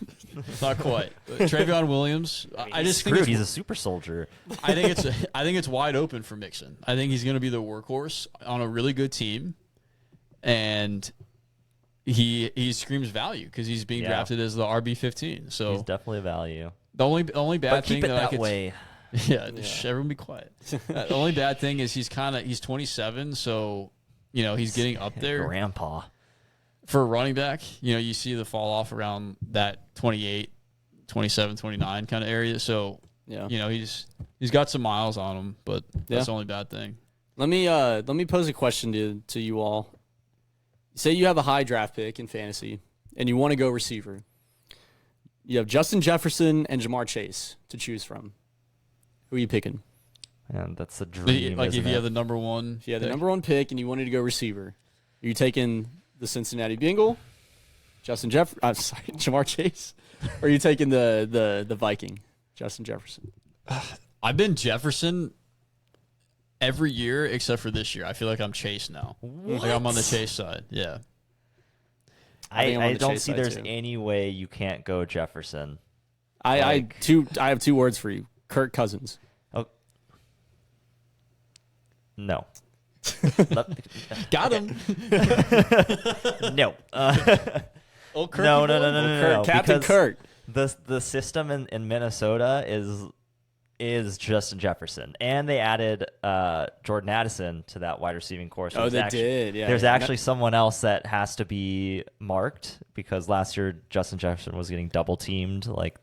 not quite. Travion Williams. I just think he's a super soldier. I think it's wide open for Mixon. I think he's going to be the workhorse on a really good team, and he screams value because he's being drafted as the RB15. So he's definitely a value. The only bad thing that I could way. Yeah, everyone be quiet. The only bad thing is he's 27, so he's getting up there. Grandpa. For a running back, you see the fall off around that 28, 27, 29 kind of area. So, he's got some miles on him, but that's the only bad thing. Let me pose a question to you all. Say you have a high draft pick in fantasy and you want to go receiver. You have Justin Jefferson and Jamar Chase to choose from. Who are you picking? Man, that's a dream. If you have the number one, if you had the number one pick and you wanted to go receiver, are you taking the Cincinnati Bengal, Jamar Chase, or are you taking the Viking, Justin Jefferson? I've been Jefferson every year except for this year. I feel like I'm Chase now. What? Like I'm on the Chase side. Yeah. I don't see there's any way you can't go Jefferson. I have two words for you. Kirk Cousins. Oh. No. Got him. No. Kurt No. Captain Kirk. The system in Minnesota is Justin Jefferson, and they added Jordan Addison to that wide receiving course. So did. Yeah. There's actually someone else that has to be marked because last year Justin Jefferson was getting double teamed, like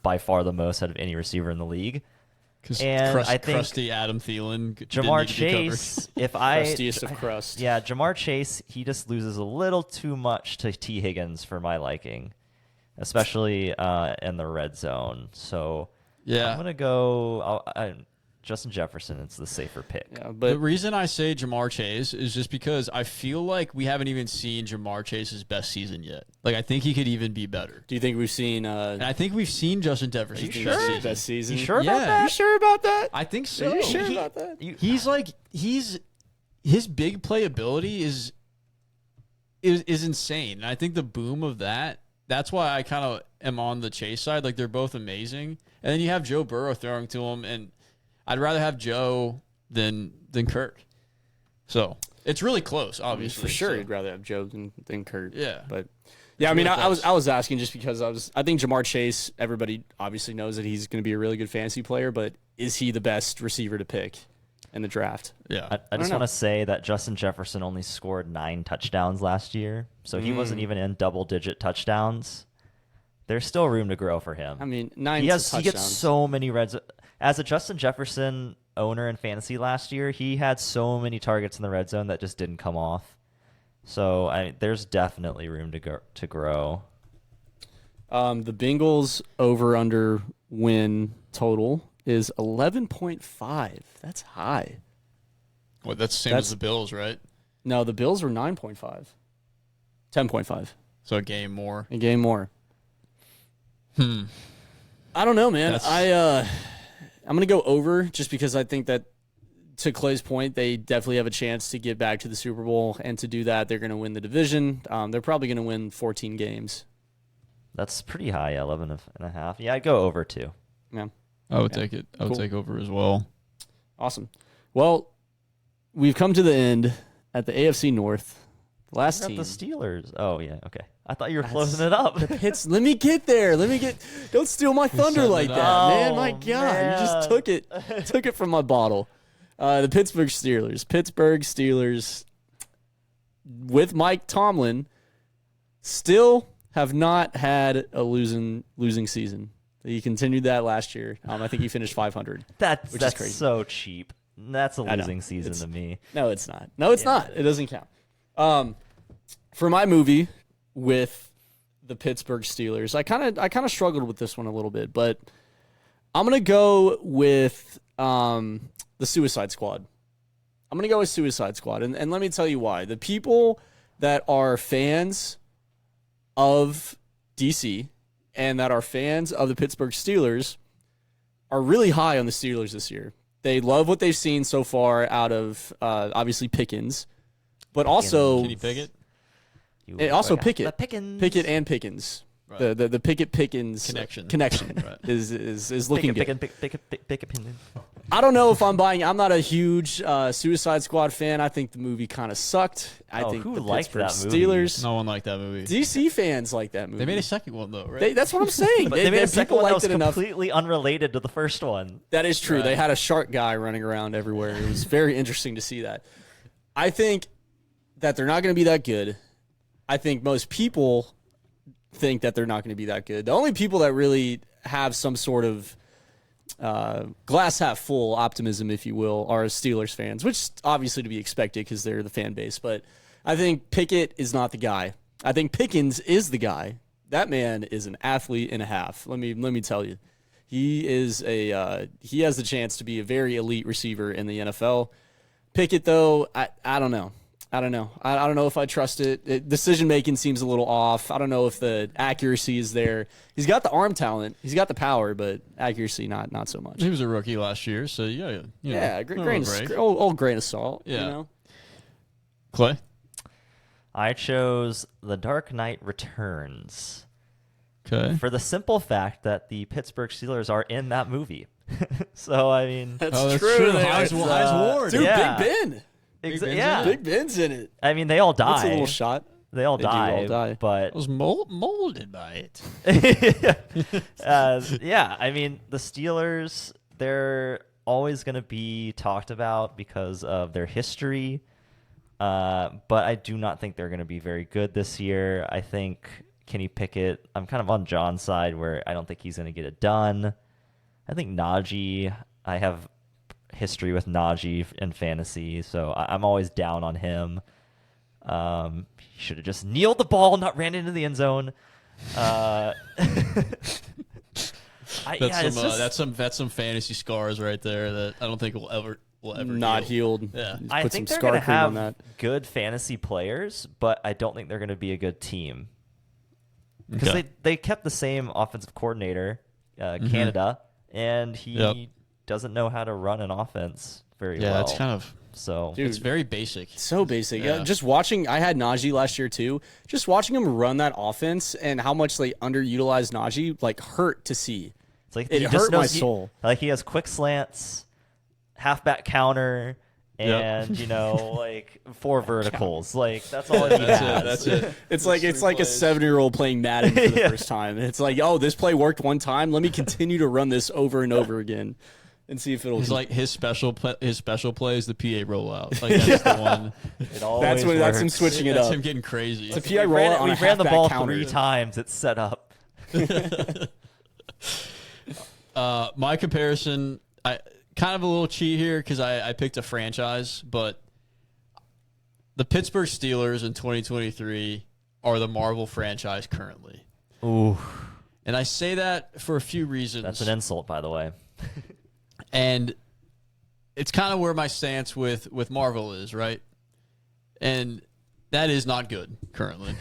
by far the most out of any receiver in the league. And I think crusty Adam Thielen, Jamar Chase, crustiest of crust. Yeah, Jamar Chase, he just loses a little too much to T. Higgins for my liking, especially in the red zone. So yeah, I'm gonna go Justin Jefferson. It's the safer pick. Yeah, but the reason I say Jamar Chase is just because I feel like we haven't even seen Jamar Chase's best season yet. Like I think he could even be better. Do you think we've seen? And I think we've seen Justin Jefferson's best season. You sure about that? You sure about that? I think so. Are you sure about that? His big playability is insane. And I think the boom of that's why I kind of am on the Chase side. Like they're both amazing. And then you have Joe Burrow throwing to him, and I'd rather have Joe than Kirk. So it's really close, obviously. For sure, you'd rather have Joe than Kirk. Yeah, but yeah, really I was asking just because I think Jamar Chase. Everybody obviously knows that he's going to be a really good fantasy player, but is he the best receiver to pick in the draft? Yeah, I just want to say that Justin Jefferson only scored 9 touchdowns last year, so he wasn't even in double-digit touchdowns. There's still room to grow for him. I mean, 9 he touchdowns. He gets so many reds. As a Justin Jefferson owner in fantasy last year, he had so many targets in the red zone that just didn't come off. So there's definitely room to grow. The Bengals over/under win total is 11.5. That's high. Well, that's the same as the Bills, right? No, the Bills were 9.5. 10.5. So a game more. A game more. I don't know, man. I'm going to go over just because I think that, to Clay's point, they definitely have a chance to get back to the Super Bowl, and to do that, they're going to win the division. They're probably going to win 14 games. That's pretty high, 11.5. Yeah, I'd go over too. Yeah. I would take it. I would take over as well. Awesome. Well, we've come to the end at the AFC North. The last team. The Steelers. Oh, yeah. Okay. I thought you were closing it up. Let me get there. Don't steal my thunder like that, man. My God. Man. You just took it from my bottle. The Pittsburgh Steelers, with Mike Tomlin, still have not had a losing season. He continued that last year. I think he finished 500. That's is crazy. So cheap. That's a I know. losing season to me. No, it's not. No, it's not. It doesn't count. For my movie with the Pittsburgh Steelers, I kind of struggled with this one a little bit, but I'm gonna go with the Suicide Squad. I'm gonna go with Suicide Squad, and let me tell you why. The people that are fans of DC and that are fans of the Pittsburgh Steelers are really high on the Steelers this year. They love what they've seen so far out of obviously Pickens, but also Kenny Pickett? Pickett, Pickens. Pickett and Pickens. Right. The Pickett Pickens Connection. Right. is looking good. Pickett. I don't know if I'm buying. I'm not a huge Suicide Squad fan. I think the movie kind of sucked. I think who the liked Pittsburgh that movie? Steelers. No one liked that movie. DC fans like that movie. They made a second one though, right? That's what I'm saying. But they made a second people one that liked was it enough. completely unrelated to the first one. That is true. Right. They had a shark guy running around everywhere. It was very interesting to see that. I think that they're not going to be that good. I think most people think that they're not going to be that good. The only people that really have some sort of glass half full optimism, if you will, are Steelers fans, which is obviously to be expected because they're the fan base. But I think Pickett is not the guy. I think Pickens is the guy. That man is an athlete and a half. Let me tell you, he is he has the chance to be a very elite receiver in the NFL. Pickett, though, I don't know. I don't know if I trust it. Decision making seems a little off. I don't know if the accuracy is there. He's got the arm talent. He's got the power, but accuracy not so much. He was a rookie last year, so Old grain of salt. Yeah. You know? Clay? I chose The Dark Knight Returns. Okay. For the simple fact that the Pittsburgh Steelers are in that movie. So, I mean... That's true. Highs Ward. Dude, Yeah. Big Ben. Ben's yeah. in Big Ben's in it. I mean, they all die. That's a little shot. They all They do die. all die. But I was molded by it. yeah, I mean, the Steelers, they're always going to be talked about because of their history. But I do not think they're going to be very good this year. I think Kenny Pickett, I'm kind of on John's side where I don't think he's going to get it done. I think Najee, I have history with Najee in fantasy, so I'm always down on him. He should have just kneeled the ball, not ran into the end zone. That's some fantasy scars right there that I don't think will ever Not heal. healed. Yeah. Just I put think some they're scar going to cream on have that. good fantasy players, but I don't think they're going to be a good team. Because Okay. they kept the same offensive coordinator, Canada, and he doesn't know how to run an offense very well. Yeah, it's kind of so. Dude, it's very basic. So basic. Yeah. Just watching, I had Najee last year too. Just watching him run that offense and how much they underutilized Najee, like, hurt to see. It's like It he hurt just my knows soul. Like he has quick slants, halfback counter, and like 4 verticals. Like that's all he has. That's it. It's like a 7-year-old playing Madden for the first time. It's like, oh, this play worked one time. Let me continue to run this over and over again, and see if it'll. He's like his special play is the PA rollout. Like that's the one. It always That's him works. switching it That's up. him getting crazy. It's a PI rollout on a We ran the halfback ball counter. 3 times. It's set up. My comparison, I kind of a little cheat here because I picked a franchise, but the Pittsburgh Steelers in 2023 are the Marvel franchise currently. Ooh, And I say that for a few reasons. that's an insult, by the way. And it's kind of where my stance with Marvel is, right? And that is not good currently.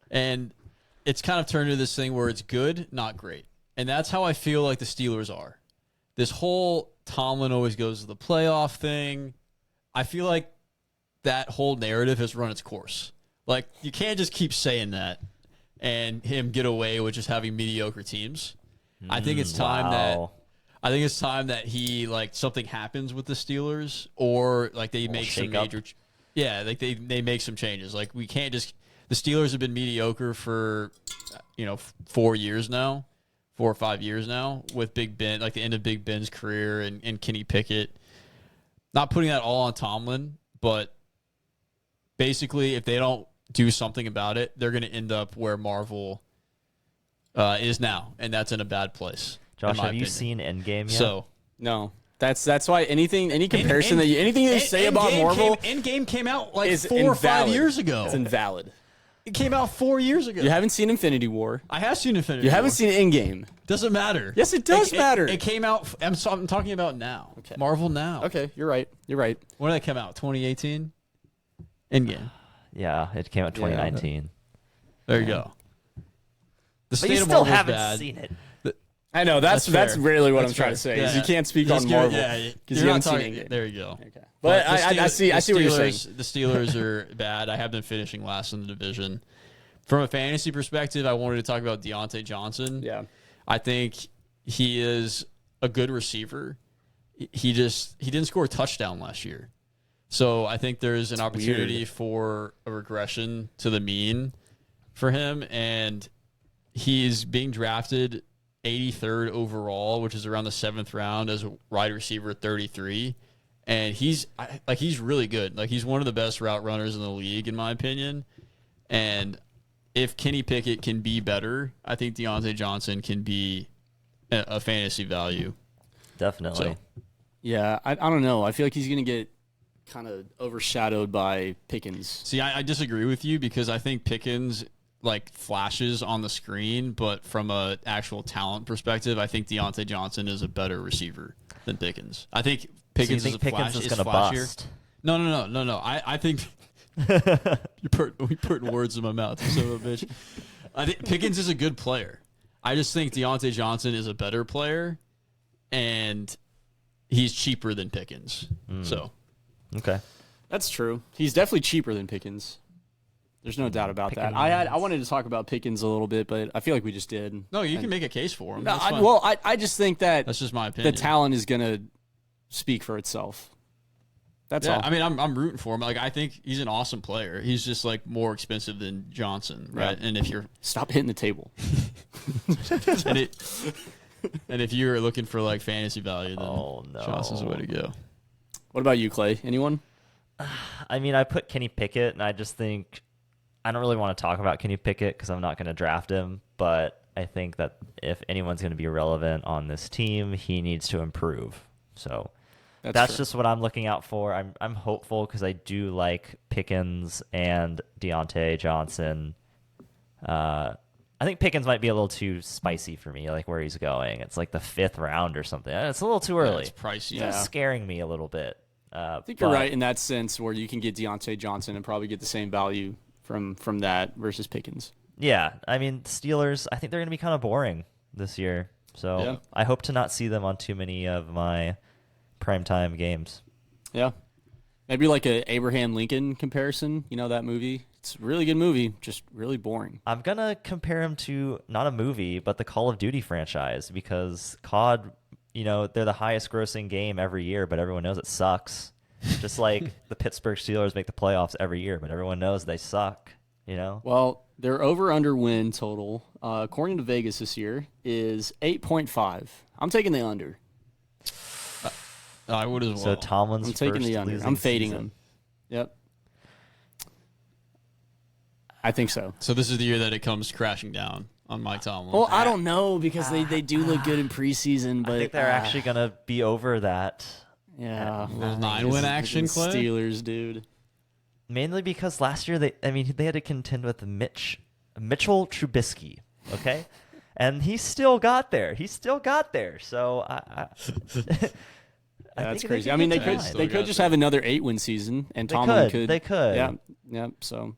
And it's kind of turned into this thing where it's good, not great. And that's how I feel like the Steelers are. This whole Tomlin always goes to the playoff thing. I feel like that whole narrative has run its course. Like, you can't just keep saying that and him get away with just having mediocre teams. I think it's time that he, like, something happens with the Steelers, or like they make some shake-up. major like they make some changes. Like, we can't just the Steelers have been mediocre for 4 years now. 4 or 5 years now with Big Ben, like the end of Big Ben's career and Kenny Pickett. Not putting that all on Tomlin, but basically if they don't do something about it, they're going to end up where Marvel is now, and that's in a bad place. Josh, in my have you opinion. seen Endgame yet? So No, That's why any comparison anything you say about Marvel Endgame came out like is 4 or 5 invalid. years ago. It's invalid. It came out 4 years ago. You haven't seen Infinity War. I have seen Infinity You War. haven't seen Endgame. Doesn't matter. Yes, it does matter. It came out. I'm talking about now. Okay. Marvel now. Okay, you're right. When did that come out? 2018. Endgame. Yeah, it came out 2019. There you go. The But state you of still Marvel's haven't bad. seen it. I know that's fair. really what That's I'm trying fair. to say. Yeah, Is you can't speak Just on give- Marvel Yeah, because you're you not haven't seen talking. Endgame. There you go. Okay. But I see what you're saying. The Steelers are bad. I have them finishing last in the division. From a fantasy perspective, I wanted to talk about Deontay Johnson. Yeah. I think he is a good receiver. He didn't score a touchdown last year. So I think there's an opportunity for a regression to the mean for him. And he's being drafted 83rd overall, which is around the 7th round as a wide receiver 33. And he's really good. Like, he's one of the best route runners in the league, in my opinion. And if Kenny Pickett can be better, I think Deontay Johnson can be a fantasy value. Definitely. So, Yeah, I don't know. I feel like he's going to get kind of overshadowed by Pickens. see, I disagree with you because I think Pickens like flashes on the screen, but from a actual talent perspective, I think Deontay Johnson is a better receiver than Pickens. I think Pickens so you think is Pickens is going to bust? No. I think we put words in my mouth, you son of a bitch. I think Pickens is a good player. I just think Deontay Johnson is a better player, and he's cheaper than Pickens. So, Okay. That's true. He's definitely cheaper than Pickens. There's no doubt about that. I wanted to talk about Pickens a little bit, but I feel like we just did. no, you can make a case for him. No, That's fine. I just think that That's just my the opinion. talent is going to speak for itself. That's Yeah, all. I mean, I'm rooting for him. Like, I think he's an awesome player. He's just like more expensive than Johnson, right? Yeah. And if you're Stop hitting the table. and if you're looking for like fantasy value, then Oh, no. Johnson's the way to go. What about you, Clay? Anyone? I mean, I put Kenny Pickett, and I just think I don't really want to talk about Kenny Pickett because I'm not going to draft him. But I think that if anyone's going to be relevant on this team, he needs to improve. So that's true. just what I'm looking out for. I'm hopeful because I do like Pickens and Deontay Johnson. I think Pickens might be a little too spicy for me, like where he's going. It's like the 5th round or something. It's a little too early. It's pricey. Yeah. It's scaring me a little bit. I think you're right in that sense where you can get Deontay Johnson and probably get the same value from that versus Pickens. Yeah, I mean, Steelers, I think they're going to be kind of boring this year. So Yeah. I hope to not see them on too many of my primetime games. Yeah. Maybe like a Abraham Lincoln comparison. You know that movie? It's a really good movie, just really boring. I'm going to compare him to not a movie, but the Call of Duty franchise because COD, they're the highest grossing game every year, but everyone knows it sucks. Just like the Pittsburgh Steelers make the playoffs every year, but everyone knows they suck, Well, their over-under win total, according to Vegas this year, is 8.5. I'm taking the under. I would as well. So Tomlin's I'm taking first the under. losing I'm fading season. him. Yep. I think so. So this is the year that it comes crashing down on Mike Tomlin. Well, I don't know because they do look good in preseason, but I think they're actually going to be over that. yeah. little 9-win action, Clay? Steelers, dude. Mainly because last year they had to contend with Mitchell Trubisky, okay, and he still got there. So I That's think crazy. can I mean, get they fine. could just have another 8-win season, and They Tomlin could. They could. Yeah, yeah. So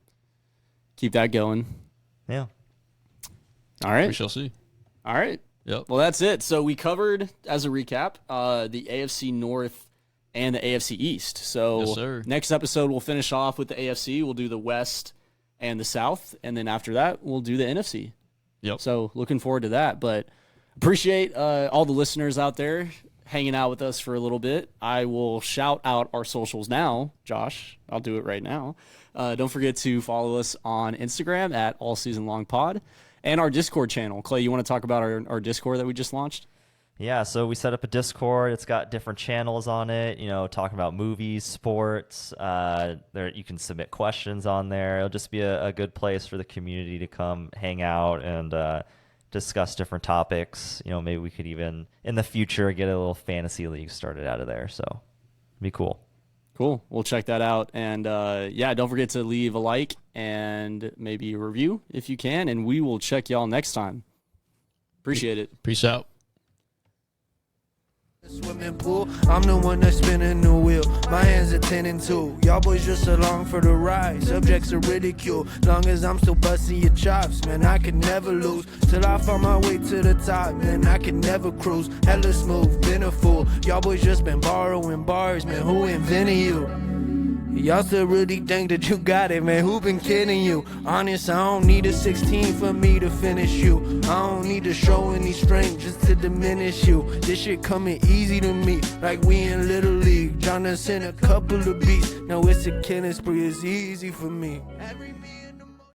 keep that going. Yeah. All right, We shall see. all right. Yep. Well, that's it. So we covered, as a recap, the AFC North and the AFC East. So Yes, sir. next episode we'll finish off with the AFC. We'll do the West and the South, and then after that we'll do the NFC. Yep. So looking forward to that. But appreciate all the listeners out there hanging out with us for a little bit. I will shout out our socials now, Josh. I'll do it right now. Don't forget to follow us on Instagram at All Season Long Pod and our Discord channel. Clay, you want to talk about our Discord that we just launched? Yeah, so we set up a Discord. It's got different channels on it, talking about movies, sports. There you can submit questions on there. It'll just be a good place for the community to come hang out and discuss different topics. You know, maybe we could even in the future get a little fantasy league started out of there. So it'd be cool. Cool. We'll check that out. And yeah, don't forget to leave a like and maybe a review if you can. And we will check y'all next time. Appreciate it. Peace out. Swimming pool, I'm the one that's spinning the wheel. My hands are 10 and 2. Y'all boys just along for the ride. Subjects of ridicule. Long as I'm still busting your chops, man, I can never lose. Till I find my way to the top, man, I can never cruise. Hella smooth, been a fool. Y'all boys just been borrowing bars, man. Who invented you? Y'all still really think that you got it, man. Who been kidding you? Honest, I don't need a 16 for me to finish you. I don't need to show any strength just to diminish you. This shit coming easy to me, like we in Little League. Tryna send a couple of beats. Now it's a killing spree, it's easy for me. Every